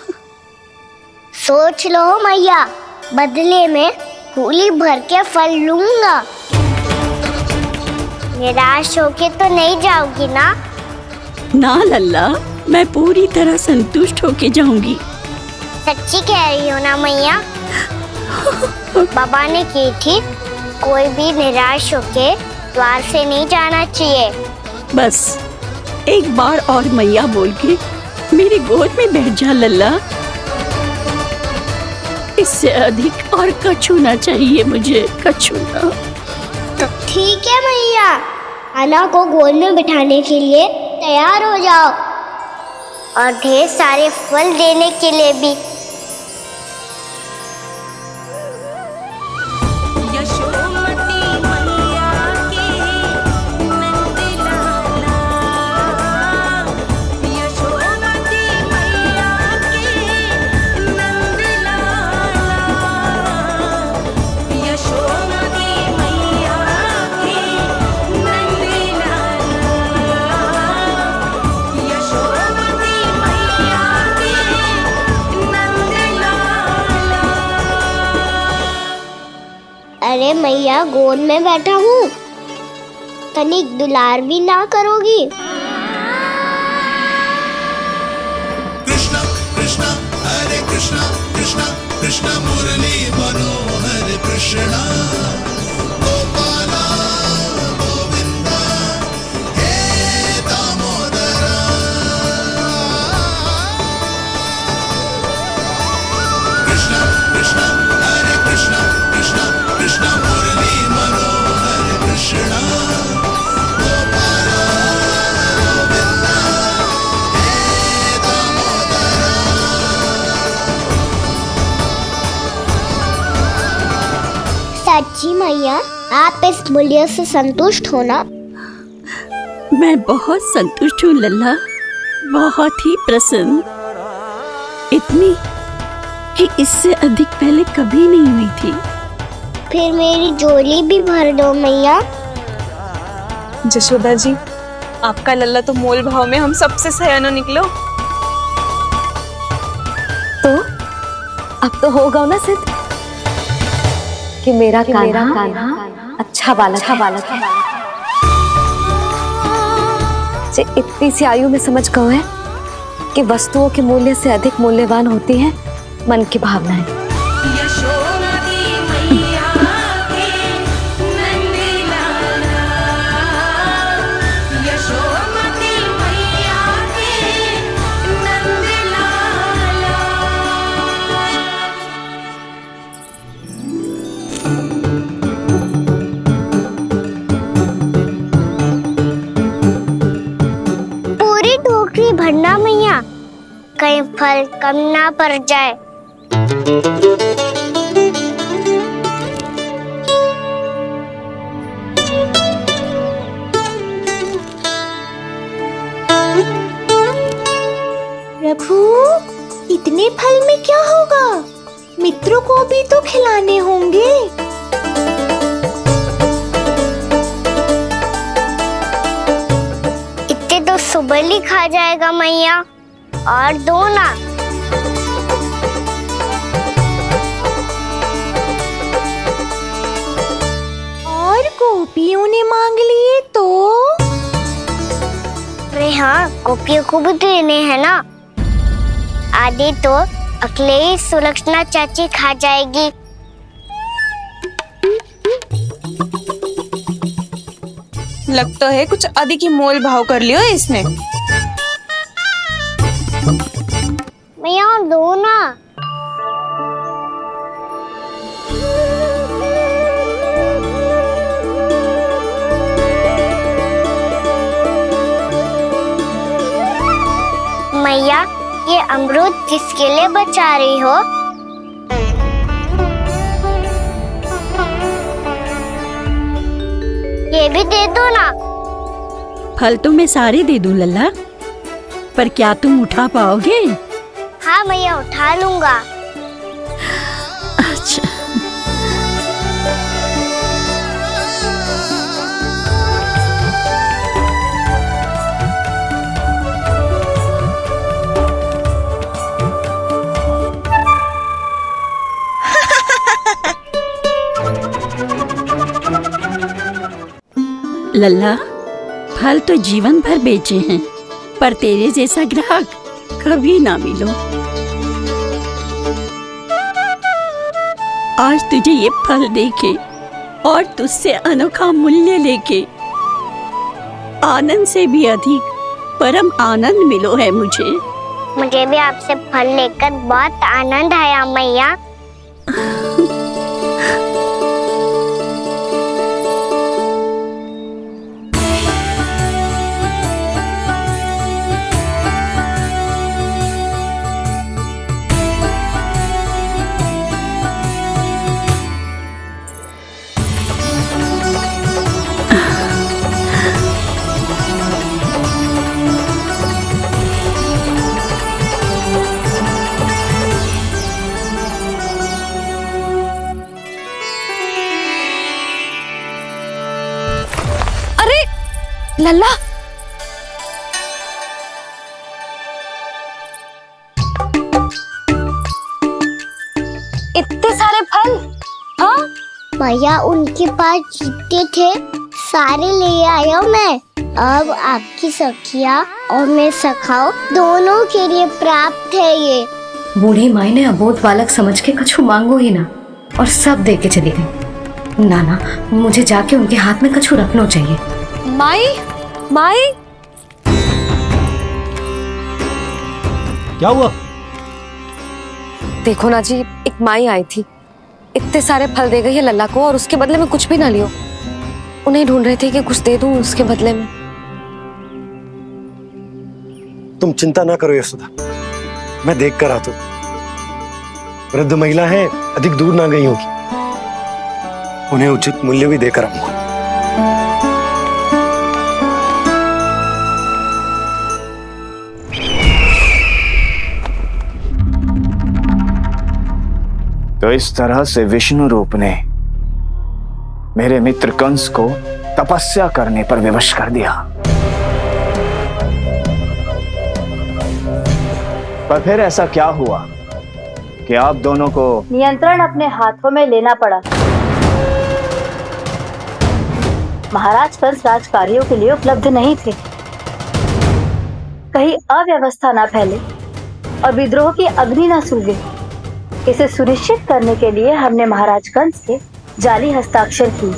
सोच लो मैया, बदले में झोली भर के फल लूंगा। निराश होके तो नहीं जाओगी ना? ना लल्ला, मैं पूरी तरह संतुष्ट होके जाऊंगी। सच्ची कह रही हो ना मैया? बाबा ने की थी, कोई भी निराश होके द्वार से नहीं जाना चाहिए। बस एक बार और मैया बोल के मेरी गोद में बैठ जा लल्ला। इससे अधिक और कछु ना चाहिए मुझे, कछु ना। तो ठीक है मैया, अन्ना को गोद में बिठाने के लिए तैयार हो जाओ और ढेर सारे फल देने के लिए भी। अरे मैया, गोद में बैठा हूँ, तनिक दुलार भी ना करोगी? कृष्णा कृष्णा हरे कृष्णा कृष्णा कृष्णा मुरली मनोहर कृष्णा गोपाला गोविंदा हे दामोदरा। कृष्णा कृष्णा हरे कृष्णा कृष्णा कृष्णा मुरली मनोहर कृष्णा गोपाला गोविंदा हे दामोदरा। सच्ची मैया, आप इस मूल्य से संतुष्ट हो ना? मैं बहुत संतुष्ट हूँ लल्ला, बहुत ही प्रसन्न। इतनी कि इससे अधिक पहले कभी नहीं हुई थी। फिर मेरी झोली भी भर दो मैया। जशोदा जी, आपका लल्ला तो मोल भाव में हम सबसे सयाना निकलो। तो अब तो होगा ना सिद्ध कि मेरा कान्हा अच्छा बालक है। जे इतनी सी आयु में समझ गए है कि वस्तुओं के मूल्य से अधिक मूल्यवान होती है मन की भावनाएं। पूरी टोकरी भरना मैया, कहीं फल कम ना पड़ जाए। प्रभु, इतने फल में क्या होगा? मित्रों को भी तो खिलाने होंगे। इतने तो सुबह ही खा जाएगा मैया, और दो ना। और गोपियों ने मांग लिए तो? अरे हाँ, गोपियों को भी देने हैं ना। आधे तो अकेले सुलक्षणा चाची खा जाएगी। लगता है कुछ अधिक ही मोल भाव कर लियो इसने। मैया और दो ना। मैया, ये अमरूद किसके लिए बचा रही हो? ये भी दे दो ना। फल तो मैं सारे दे दूं लल्ला, पर क्या तुम उठा पाओगे? हाँ मैया, उठा लूंगा। अच्छा। लल्ला, फल तो जीवन भर बेचे हैं, पर तेरे जैसा ग्राहक कभी ना मिलो। आज तुझे ये फल देके और तुझसे अनोखा मूल्य लेके आनंद से भी अधिक परम आनंद मिलो है मुझे। मुझे भी आपसे फल लेकर बहुत आनंद आया मैया। लल्ला, इतने सारे फल? हाँ भैया, उनके पास जितने थे सारे ले आया मैं। अब आपकी सखिया और मैं सखाओ दोनों के लिए प्राप्त है ये। बूढ़ी माई ने अबोध बालक समझ के कछु मांगो ही ना, और सब दे के चली गई। नाना, मुझे जाके उनके हाथ में कछु रखना चाहिए। माई, माई, क्या हुआ? देखो ना जी, एक माई आई थी, इतने सारे फल दे गई है लल्ला को, और उसके बदले में कुछ भी ना लियो। उन्हें ढूंढ रहे थे कि कुछ दे दूं उसके बदले में। तुम चिंता ना करो यशोदा, मैं देख कर आता हूं। वृद्ध महिला है, अधिक दूर ना गई होगी, उन्हें उचित मूल्य भी देकर आऊंगा। तो इस तरह से विष्णु रूप ने मेरे मित्र कंस को तपस्या करने पर विवश कर दिया। पर फिर ऐसा क्या हुआ कि आप दोनों को नियंत्रण अपने हाथों में लेना पड़ा? महाराज कंस राजकार्यों के लिए उपलब्ध नहीं थे। कहीं अव्यवस्था न फैले और विद्रोह की अग्नि न सूझे, इसे सुनिश्चित करने के लिए हमने महाराज कंस के जाली हस्ताक्षर किए,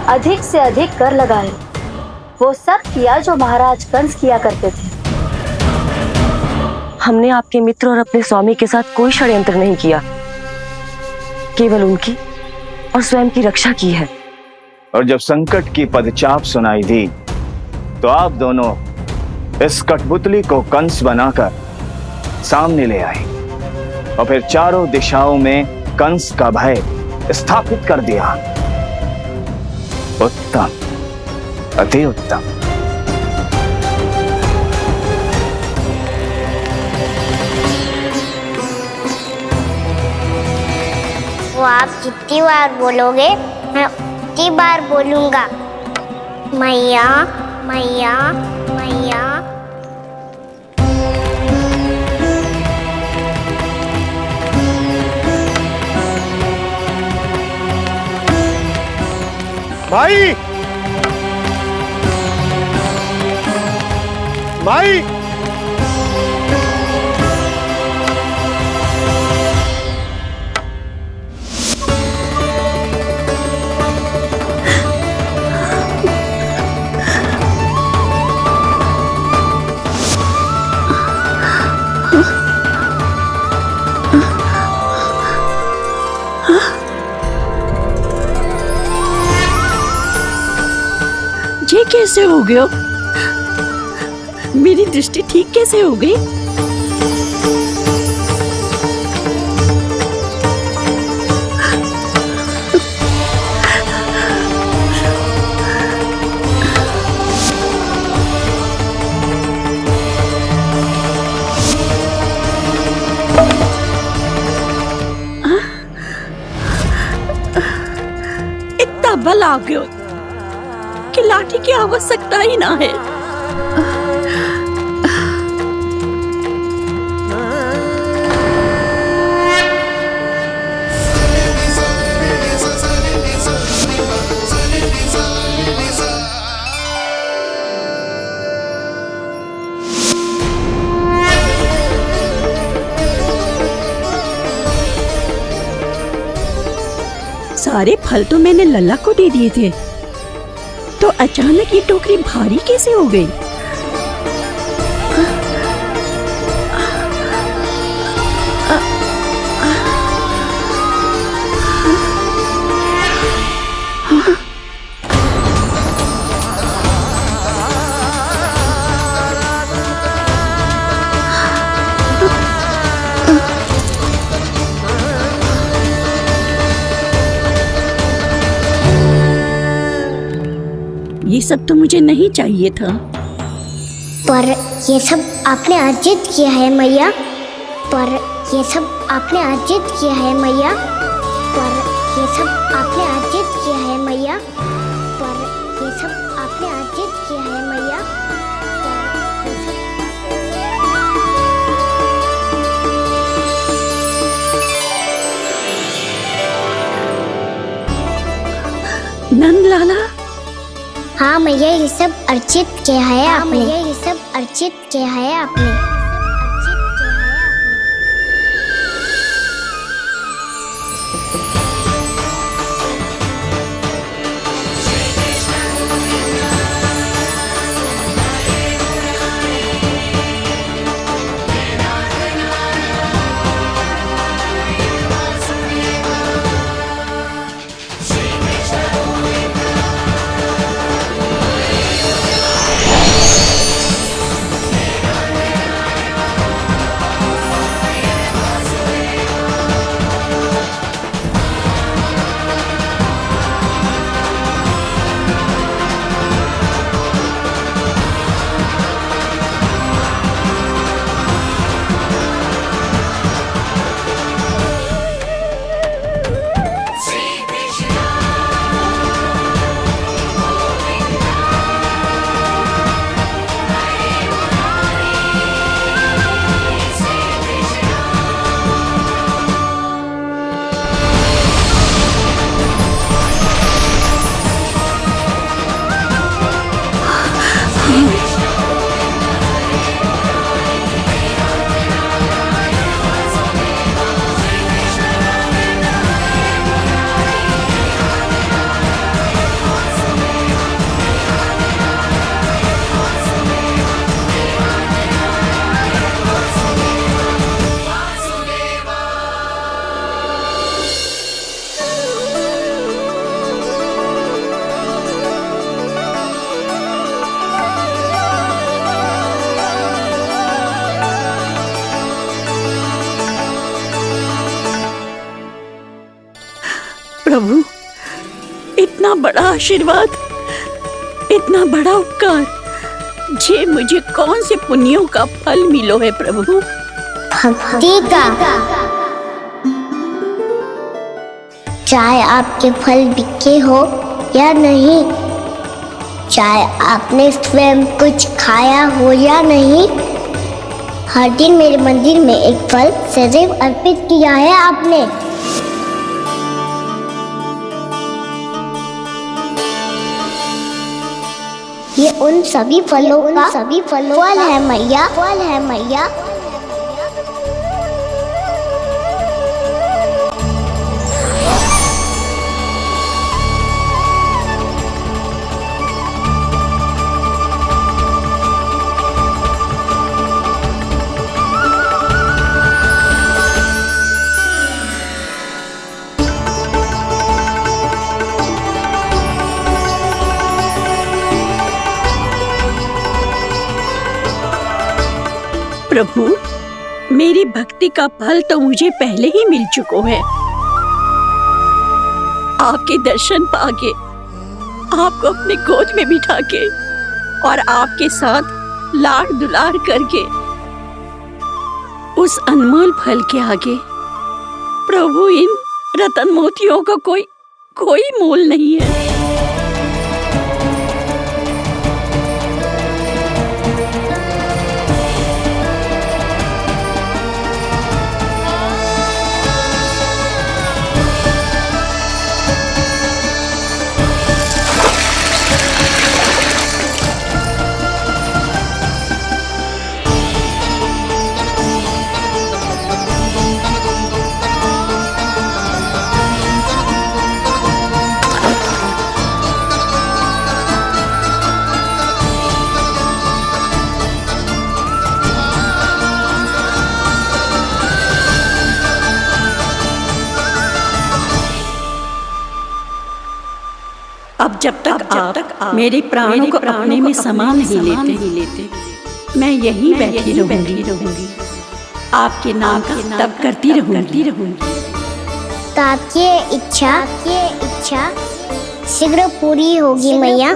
अधिक से अधिक कर लगाए। वो सब किया जो महाराज कंस किया करते थे। हमने आपके मित्र और अपने स्वामी के साथ कोई षड्यंत्र नहीं किया, केवल उनकी और स्वयं की रक्षा की है। और जब संकट की पदचाप सुनाई दी तो आप दोनों इस कठपुतली को कंस बनाकर सामने ले आए और फिर चारों दिशाओं में कंस का भय स्थापित कर दिया। उत्तम, अति उत्तम। वो आप जितनी बार बोलोगे मैं उतनी बार बोलूंगा। मैया, मैया, मैया। माई, माई, ये कैसे हो गया? मेरी दृष्टि ठीक कैसे हो गई? इतना बल आ गयो कि लाठी की आवश्यकता ही ना है। सारे फल तो मैंने लल्ला को दे दिए थे, तो अचानक ये टोकरी भारी कैसे हो गई? ये सब तो मुझे नहीं चाहिए था। पर ये सब आपने अर्जित किया है मैया। पर ये सब आपने अर्जित किया है मैया। पर ये सब आपने अर्जित किया है मैया। पर ये सब आपने अर्जित किया है मैया। नंद लाला। हाँ मैया, ये सब अर्जित किया है आपने। मैया, ये सब अर्जित किया है आपने। प्रभु, इतना बड़ा आशीर्वाद, इतना बड़ा उपकार, जे मुझे कौन से पुण्यों का फल मिलो है प्रभु? भक्ति का। चाहे आपके फल बिके हो या नहीं, चाहे आपने स्वयं कुछ खाया हो या नहीं, हर दिन मेरे मंदिर में एक फल सदैव अर्पित किया है आपने। ये उन सभी फलों का फल है मैया। फल है मैया। प्रभु, मेरी भक्ति का फल तो मुझे पहले ही मिल चुको है। आपके दर्शन पाके, आपको अपने गोद में बिठा के और आपके साथ लाड दुलार करके, उस अनमोल फल के आगे प्रभु इन रतन मोतियों का कोई मोल नहीं है। अब जब तक आप मेरे प्राणों को अपने में समा नहीं लेते, मैं यहीं बैठी रहूंगी। आपके नाम का तप करती रहूंगी। तो आपकी इच्छा शीघ्र पूरी होगी मैया।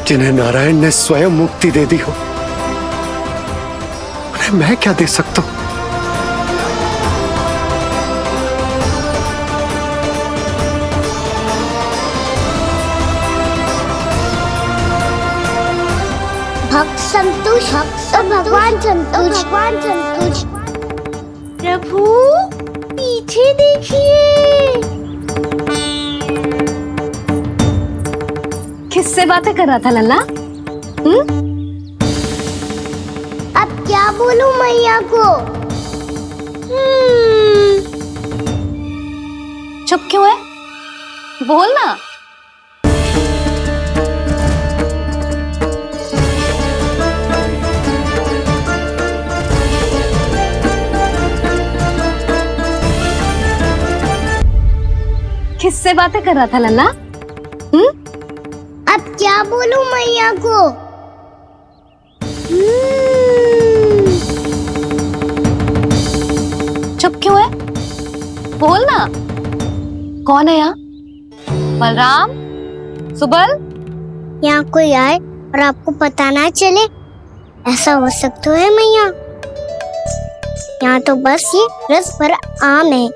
जिन्हें नारायण ने स्वयं मुक्ति दे दी हो, उन्हें मैं क्या दे सकता हूं? भक्त संतोष, भगवान संतोष। प्रभु पीछे देखिए। किससे बातें कर रहा था लल्ला? अब क्या बोलूं मैया को? चुप क्यों है? बोल ना। किससे बातें कर रहा था लल्ला? अब क्या बोलूं मैया को? चुप क्यों है? बोल ना। कौन है यहाँ? बलराम, सुबल? यहाँ कोई आए और आपको पता ना चले, ऐसा हो सकता है मैया? यहाँ तो बस ये रस भरा आम है,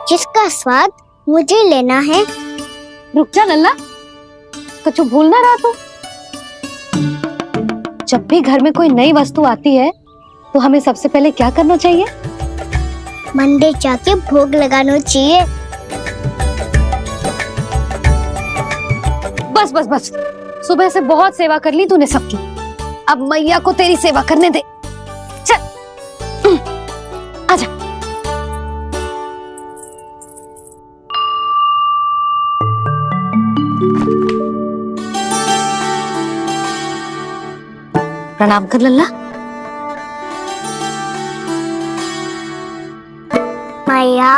जिसका स्वाद मुझे लेना है। रुक जा लल्ला, कुछ भूल ना रहा तू। जब भी घर में कोई नई वस्तु आती है तो हमें सबसे पहले क्या करना चाहिए? मंदिर जाके भोग लगाना चाहिए। बस सुबह से बहुत सेवा कर ली तूने सबकी, अब मैया को तेरी सेवा करने दे। चल आजा। प्रणाम कर लल्ला। मैया,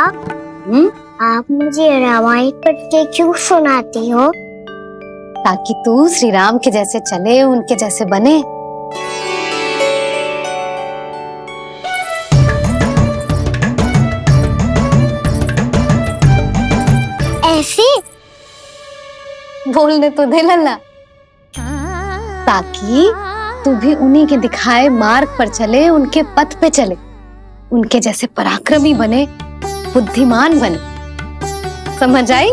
आप मुझे रामायण पढ़ के क्यों सुनाती हो? ताकि तू श्री राम के जैसे चले, उनके जैसे बने। ऐसे बोलने तो दे लल्ला, ताकि तू भी उन्हीं के दिखाए मार्ग पर चले, उनके पथ पे चले, उनके जैसे पराक्रमी बने, बुद्धिमान बने। समझ आई?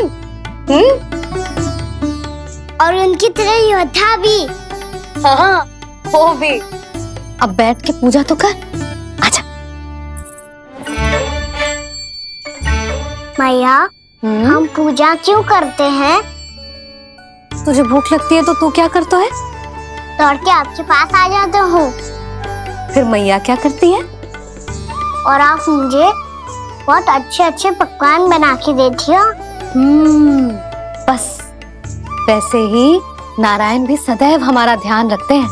और उनकी तरह योद्धा भी। हाँ, वो भी। अब बैठ के पूजा तो कर। आजा। मैया, हम पूजा क्यों करते हैं? तुझे भूख लगती है तो तू क्या करता है? दौड़ के आपके पास आ जाता हूँ। फिर मैया क्या करती है? और आप मुझे बहुत अच्छे अच्छे पकवान बना के देती हो। बस वैसे ही नारायण भी सदैव हमारा ध्यान रखते हैं।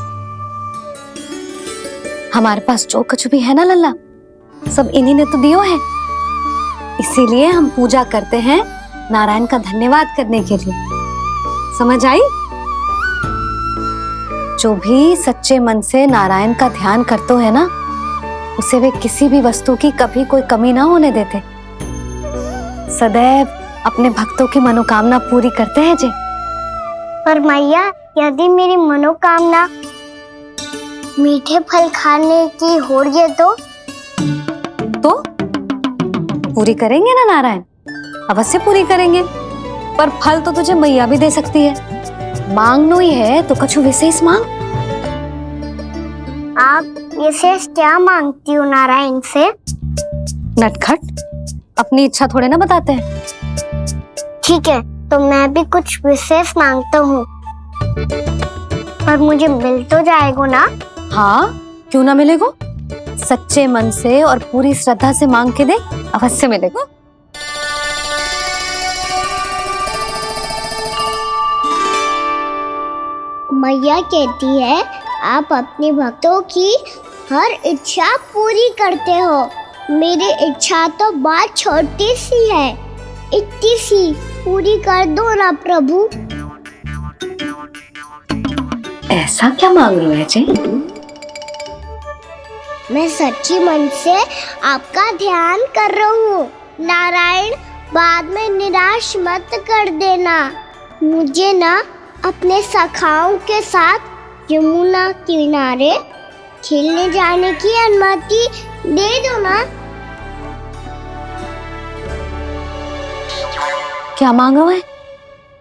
हमारे पास जो कुछ भी है ना लल्ला, सब इन्हीं ने तो दियो है। इसीलिए हम पूजा करते हैं नारायण का धन्यवाद करने के लिए। समझ आई? जो भी सच्चे मन से नारायण का ध्यान करते है ना, उसे वे किसी भी वस्तु की कभी कोई कमी ना होने देते। सदैव अपने भक्तों की मनोकामना पूरी करते हैं जी। पर मैया, यदि मेरी मनोकामना मीठे फल खाने की हो रही है तो पूरी करेंगे ना नारायण, अवश्य पूरी करेंगे। पर फल तो तुझे मैया भी दे सकती है। मांगनो ही है तो कछु विशेष मांग। आप विशेष क्या मांगती हो नारायण से? नटखट, अपनी इच्छा थोड़े ना बताते हैं। ठीक है, तो मैं भी कुछ विशेष मांगता हूँ, पर मुझे मिल तो जाएगा ना? हाँ, क्यों ना मिलेगा। सच्चे मन से और पूरी श्रद्धा से मांग के दे, अवश्य मिलेगा। मैया कहती है आप अपने भक्तों की हर इच्छा पूरी करते हो। मेरी इच्छा तो बहुत छोटी सी है, इतनी सी पूरी कर दो ना प्रभु। ऐसा क्या मांग रहे हो जी? मैं सच्ची मन से आपका ध्यान कर रहा हूँ। नारायण, बाद में निराश मत कर देना। मुझे ना अपने सखाओं के साथ यमुना किनारे खेलने जाने की अनुमति दे दो ना। क्या मांगा है?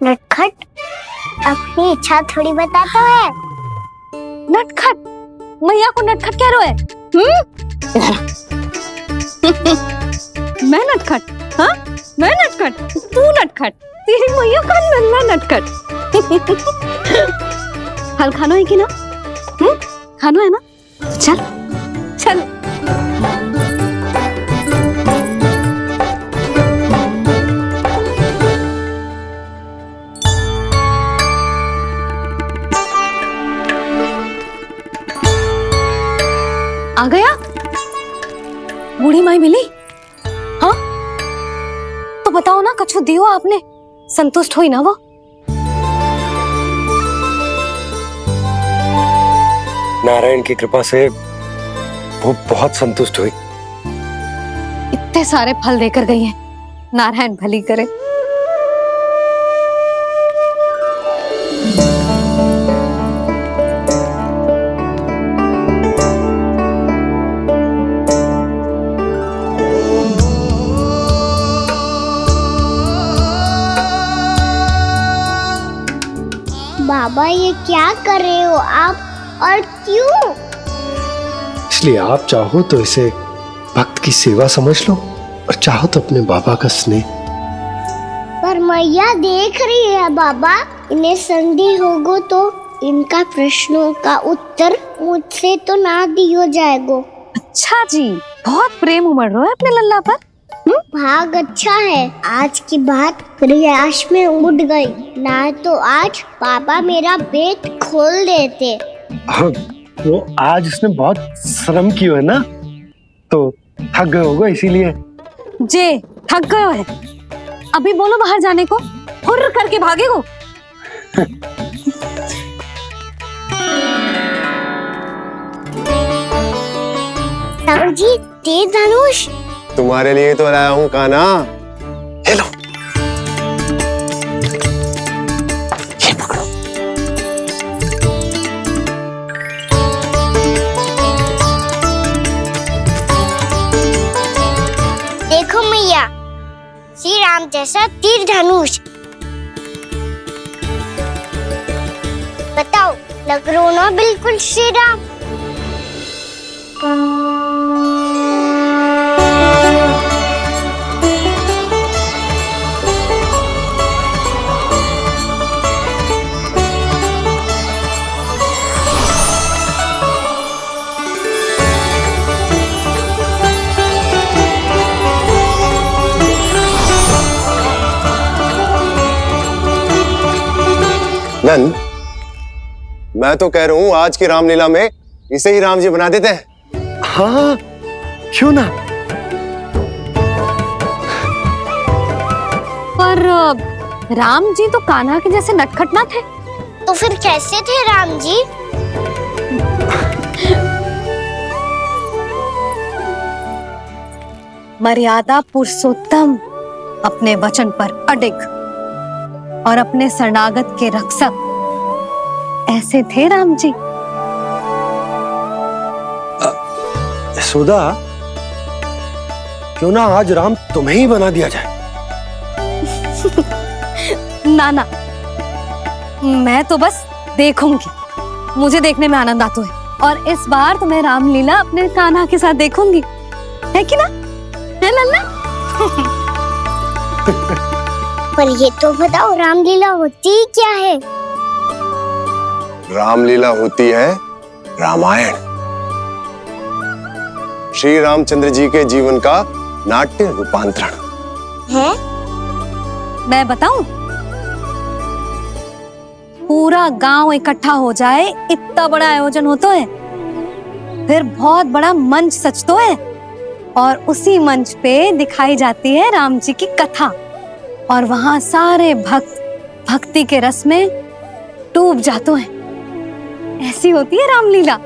नटखट, अपनी इच्छा थोड़ी बताता है। नटखट? मैया को नटखट कह रहे है? मैं नटखट? हाँ, मैं नटखट? तू नटखट? तेरी मैया का नन्ना नटखट। फल खाना है कि ना? खाना है ना? चल चल। आ गया? बूढ़ी माई मिली? हाँ, तो बताओ ना, कछु दियो आपने, संतुष्ट हुई ना वो? नारायण की कृपा से वो बहुत संतुष्ट हुई। इतने सारे फल देकर गई हैं, नारायण भली करे। बाबा, ये क्या कर रहे हो आप, और क्यों? इसलिए आप चाहो तो इसे भक्त की सेवा समझ लो, और चाहो तो अपने बाबा का स्नेह। पर मैया देख रही है बाबा, इन्हें संदेह होगो तो इनका प्रश्नों का उत्तर मुझसे तो ना दियो जाएगो। अच्छा जी, बहुत प्रेम उमड़ रहा है अपने लल्ला पर। भाग अच्छा है, आज की बात प्रयास में उड़ गई, ना तो आज पापा मेरा पेट खोल देते। हाँ, वो आज उसने बहुत श्रम किया है ना, तो थक गए होगा इसीलिए। जे थक गयो है, अभी बोलो बाहर जाने को, हुर्र करके भागेगो। जी, तेज धनुष तुम्हारे लिए तो लाया हूँ कान्हा। ले लो। ये पकड़ो। देखो मैया, श्री राम जैसा तीर धनुष। बताओ, लग रहा ना बिल्कुल श्री राम? नंद, मैं तो कह रहा हूँ आज की रामलीला में इसे ही राम जी बना देते हैं। हाँ, क्यों ना। पर राम जी तो कान्हा के जैसे नटखट ना थे। तो फिर कैसे थे राम जी? मर्यादा पुरुषोत्तम, अपने वचन पर अडिग और अपने शरणागत के रक्षक, ऐसे थे राम जी। यशोदा, क्यों ना आज राम तुम्हें ही बना दिया जाए। ना ना, मैं तो बस देखूंगी, मुझे देखने में आनंद आता है। और इस बार तो मैं रामलीला अपने कान्हा के साथ देखूंगी, है कि ना? है लल्ला? पर ये तो बताओ, रामलीला होती क्या है? रामलीला होती है रामायण, श्री रामचंद्र जी के जीवन का नाट्य रूपांतरण है। मैं बताऊं? पूरा गांव इकट्ठा हो जाए, इतना बड़ा आयोजन होता है, फिर बहुत बड़ा मंच सजतो है और उसी मंच पे दिखाई जाती है राम जी की कथा और वहां सारे भक्त भक्ति के रस में डूब जाते हैं। ऐसी होती है रामलीला।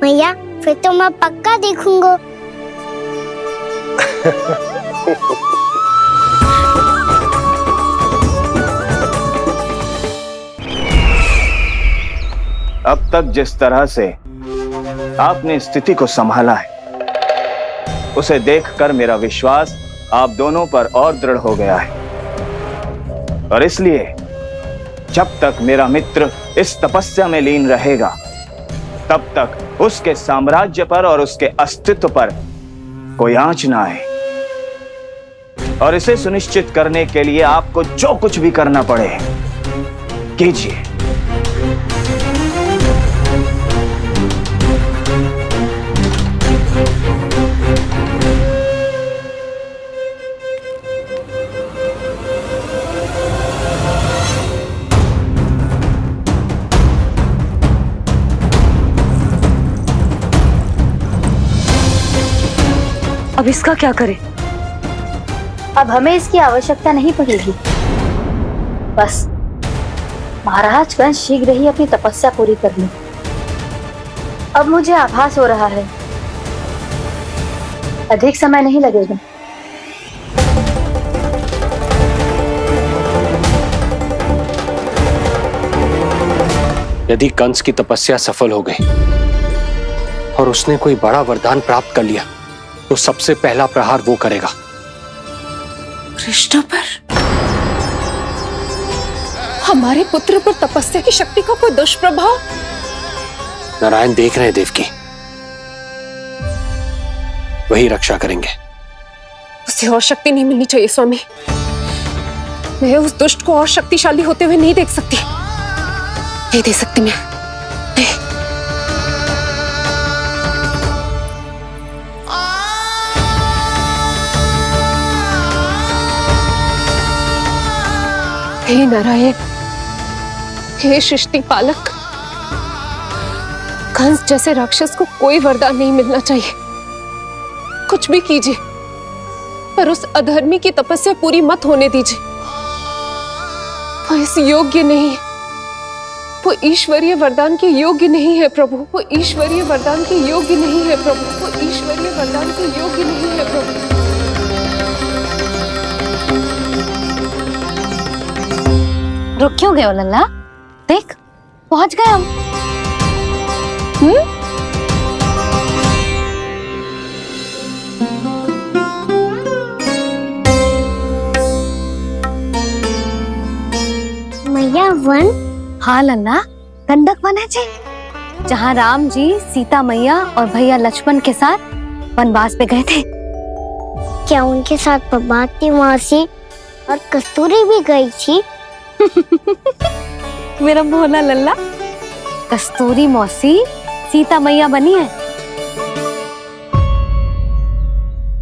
भैया, फिर तो मैं पक्का देखूंगा। अब तक जिस तरह से आपने स्थिति को संभाला है, उसे देखकर मेरा विश्वास आप दोनों पर और दृढ़ हो गया है। और इसलिए जब तक मेरा मित्र इस तपस्या में लीन रहेगा, तब तक उसके साम्राज्य पर और उसके अस्तित्व पर कोई आंच ना आए। और इसे सुनिश्चित करने के लिए आपको जो कुछ भी करना पड़े कीजिए। अब इसका क्या करें? अब हमें इसकी आवश्यकता नहीं पड़ेगी। बस महाराज कंस शीघ्र ही अपनी तपस्या पूरी कर ली। अब मुझे आभास हो रहा है, अधिक समय नहीं लगेगा। यदि कंस की तपस्या सफल हो गई और उसने कोई बड़ा वरदान प्राप्त कर लिया, तो सबसे पहला प्रहार वो करेगा कृष्ण पर। हमारे पुत्र पर तपस्या की शक्ति का कोई दुष्प्रभाव? नारायण देख रहे हैं देवकी, वही रक्षा करेंगे। उसे और शक्ति नहीं मिलनी चाहिए स्वामी। मैं उस दुष्ट को और शक्तिशाली होते हुए नहीं देख सकती, नहीं दे सकती मैं। हे नारायण, हे सृष्टि पालक, कंस जैसे राक्षस को कोई वरदान नहीं मिलना चाहिए। कुछ भी कीजिए, पर उस अधर्मी की तपस्या पूरी मत होने दीजिए। वो इस योग्य नहीं है, वो ईश्वरीय वरदान के योग्य नहीं है प्रभु। वो ईश्वरीय वरदान के योग्य नहीं है प्रभु। वो ईश्वरीय वरदान के योग्य नहीं है प्रभु। रुक क्यों गए हो लल्ला? देख, पहुंच गए हम। मैया वन? हाँ लल्ला, गंडक वन है जी, जहाँ राम जी सीता मैया और भैया लक्ष्मण के साथ वनवास पे गए थे। क्या उनके साथ पद्मावती मौसी और कस्तूरी भी गई थी? मेरा भोला लल्ला, कस्तूरी मौसी सीता मैया बनी है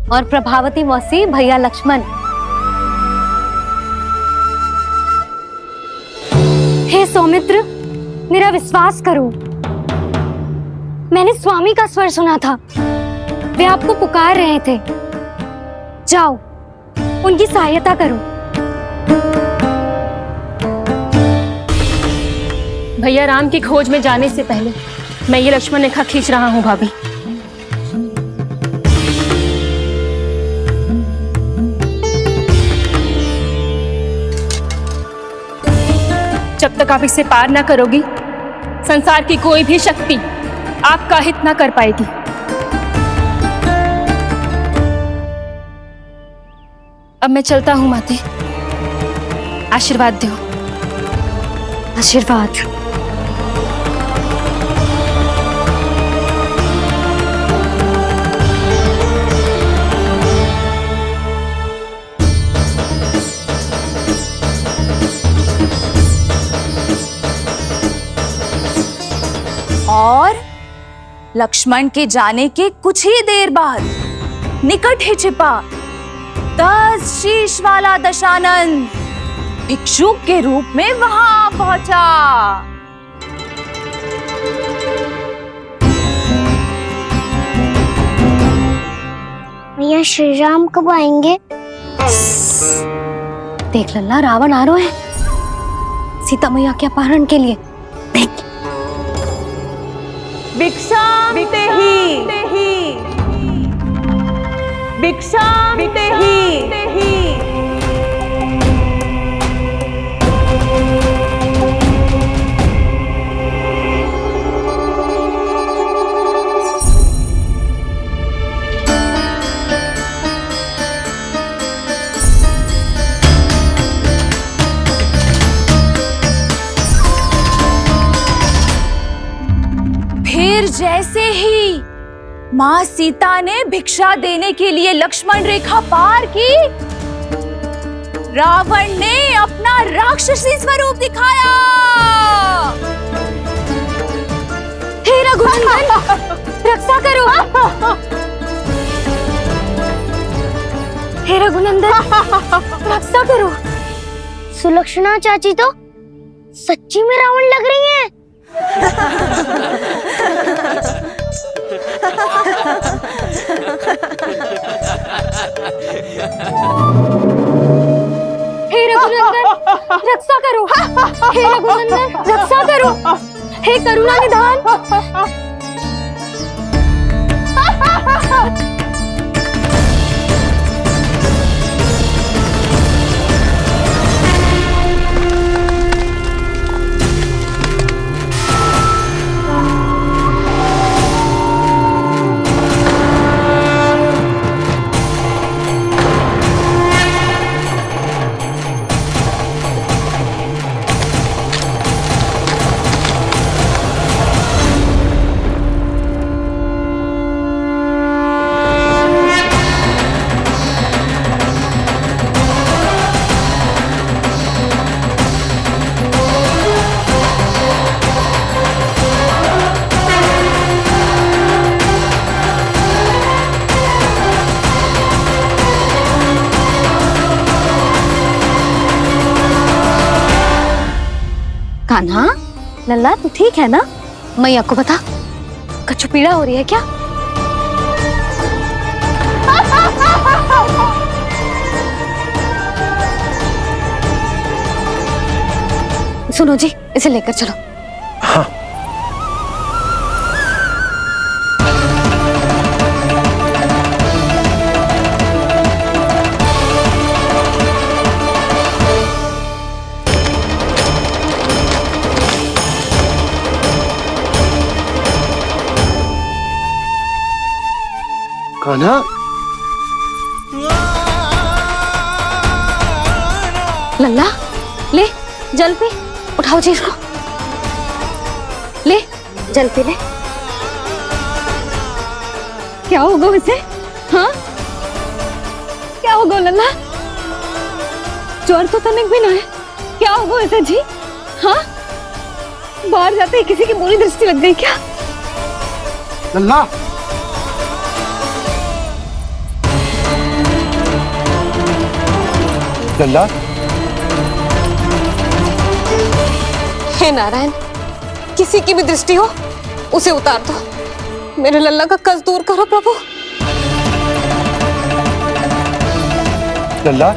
और प्रभावती मौसी भैया लक्ष्मण। हे सौमित्र, मेरा विश्वास करो, मैंने स्वामी का स्वर सुना था। वे आपको पुकार रहे थे। जाओ, उनकी सहायता करो। भैया राम की खोज में जाने से पहले मैं ये लक्ष्मण रेखा खींच रहा हूँ भाभी। जब तक आप इसे पार ना करोगी, संसार की कोई भी शक्ति आपका हित ना कर पाएगी। अब मैं चलता हूँ माते, आशीर्वाद दो। आशीर्वाद। और लक्ष्मण के जाने के कुछ ही देर बाद निकट ही छिपा 10 शीश वाला दशानन भिक्षुक के रूप में वहां पहुंचा। भैया श्री राम कब आएंगे? देख लल्ला, रावण आ रहा है सीता मैया के अपहरण के लिए। भिक्षाम देहि, भिक्षाम देहि। फिर जैसे ही माँ सीता ने भिक्षा देने के लिए लक्ष्मण रेखा पार की, रावण ने अपना राक्षसी स्वरूप दिखाया। हे रघुनंदन, रक्षा करो। हे रघुनंदन, रक्षा करो। सुलक्षणा चाची तो सच्ची में रावण लग रही हैं। हे रघुनंदन, रक्षा करो। हे रघुनंदन, रक्षा करो। हे करुणा निधान। कान्हा, लल्ला तू ठीक है ना? मैया को बता, कछु पीड़ा हो रही है क्या? सुनो जी, इसे लेकर चलो। हाँ। कान्हा, लल्ला ले जल पी। उठाओ जी इसको, ले जल पी ले। क्या होगा उसे? हाँ, क्या होगा लल्ला? ज्वर तो तनिक भी ना है। क्या होगा उसे जी? हाँ, बाहर जाते ही किसी की बुरी दृष्टि लग गई क्या? लल्ला, लल्ला। हे नारायण, किसी की भी दृष्टि हो उसे उतार दो। मेरे लल्ला का कष्ट दूर करो प्रभु। लल्ला,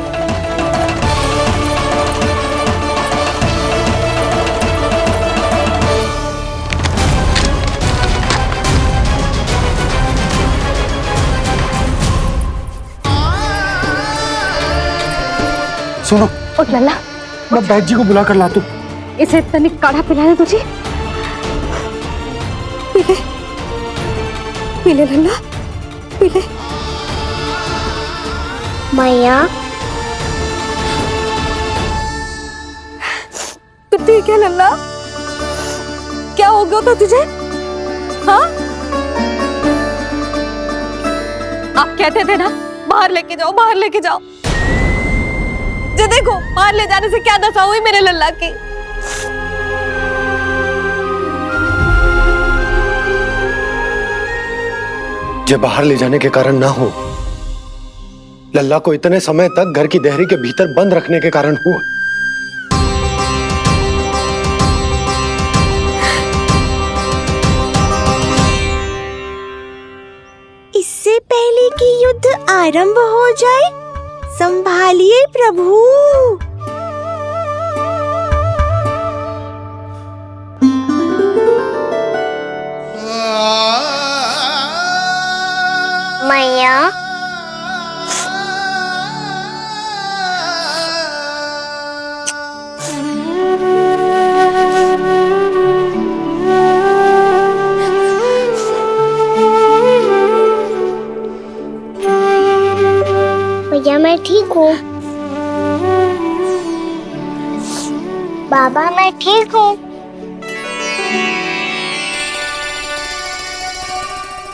सुनो। उठ लल्ला, मैं बैद जी को बुला कर लाता हूँ। इसे तनिक काढ़ा पिला दे तुझे। पीले पीले लल्ला, पीले। मैया तो ठीक है लल्ला, क्या हो गया था तुझे? हाँ, आप कहते थे ना बाहर लेके जाओ, बाहर लेके जाओ। जे देखो बाहर ले जाने से क्या दशा हुई मेरे लल्ला की। जे बाहर ले जाने के कारण ना हो, लल्ला को इतने समय तक घर की देहरी के भीतर बंद रखने के कारण हुआ। इससे पहले कि युद्ध आरंभ हो जाए, संभालिए प्रभु। मैया भैया मैं ठीक हूँ। बाबा मैं ठीक हूँ।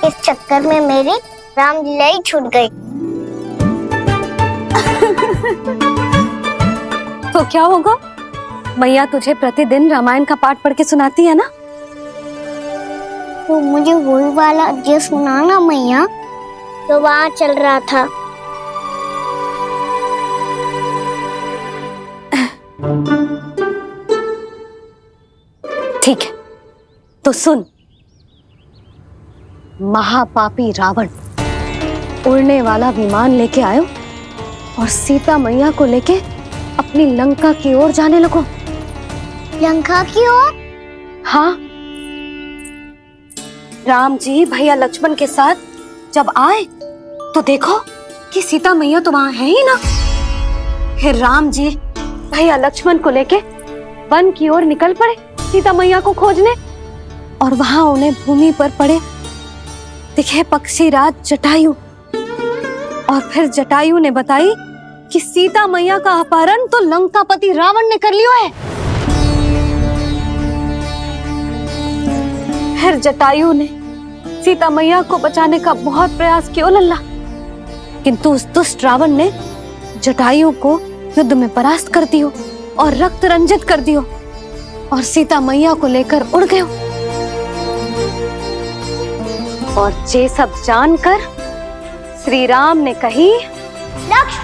इस चक्कर में मेरी रामलीला ही छूट गई। तो क्या होगा? मैया तुझे प्रतिदिन रामायण का पाठ पढ़ के सुनाती है ना? तो मुझे वही वाला जो सुनाना मैया, तो वहाँ चल रहा था। ठीक है, तो सुन। महापापी रावण उड़ने वाला विमान लेके आयो और सीता मैया को लेके अपनी लंका की ओर जाने लगो। लंका की ओर? हाँ, राम जी भैया लक्ष्मण के साथ जब आए तो देखो कि सीता मैया तो वहां है ही ना। फिर राम जी भैया लक्ष्मण को लेके वन की ओर निकल पड़े सीता मैया को खोजने, और वहां उन्हें भूमि पर पड़े दिखे पक्षीराज जटायु। और फिर जटायु ने बताई कि सीता मैया का अपहरण तो लंकापति रावण ने कर लियो है। फिर जटायु ने सीता मैया को बचाने का बहुत प्रयास किया लल्ला, किंतु उस दुष्ट रावण ने जटायु को युद्ध में परास्त कर दियो और रक्त रंजित कर दियो और सीता मैया को लेकर उड़ गयो। और ये सब जानकर श्री राम ने कही, लक्ष्मण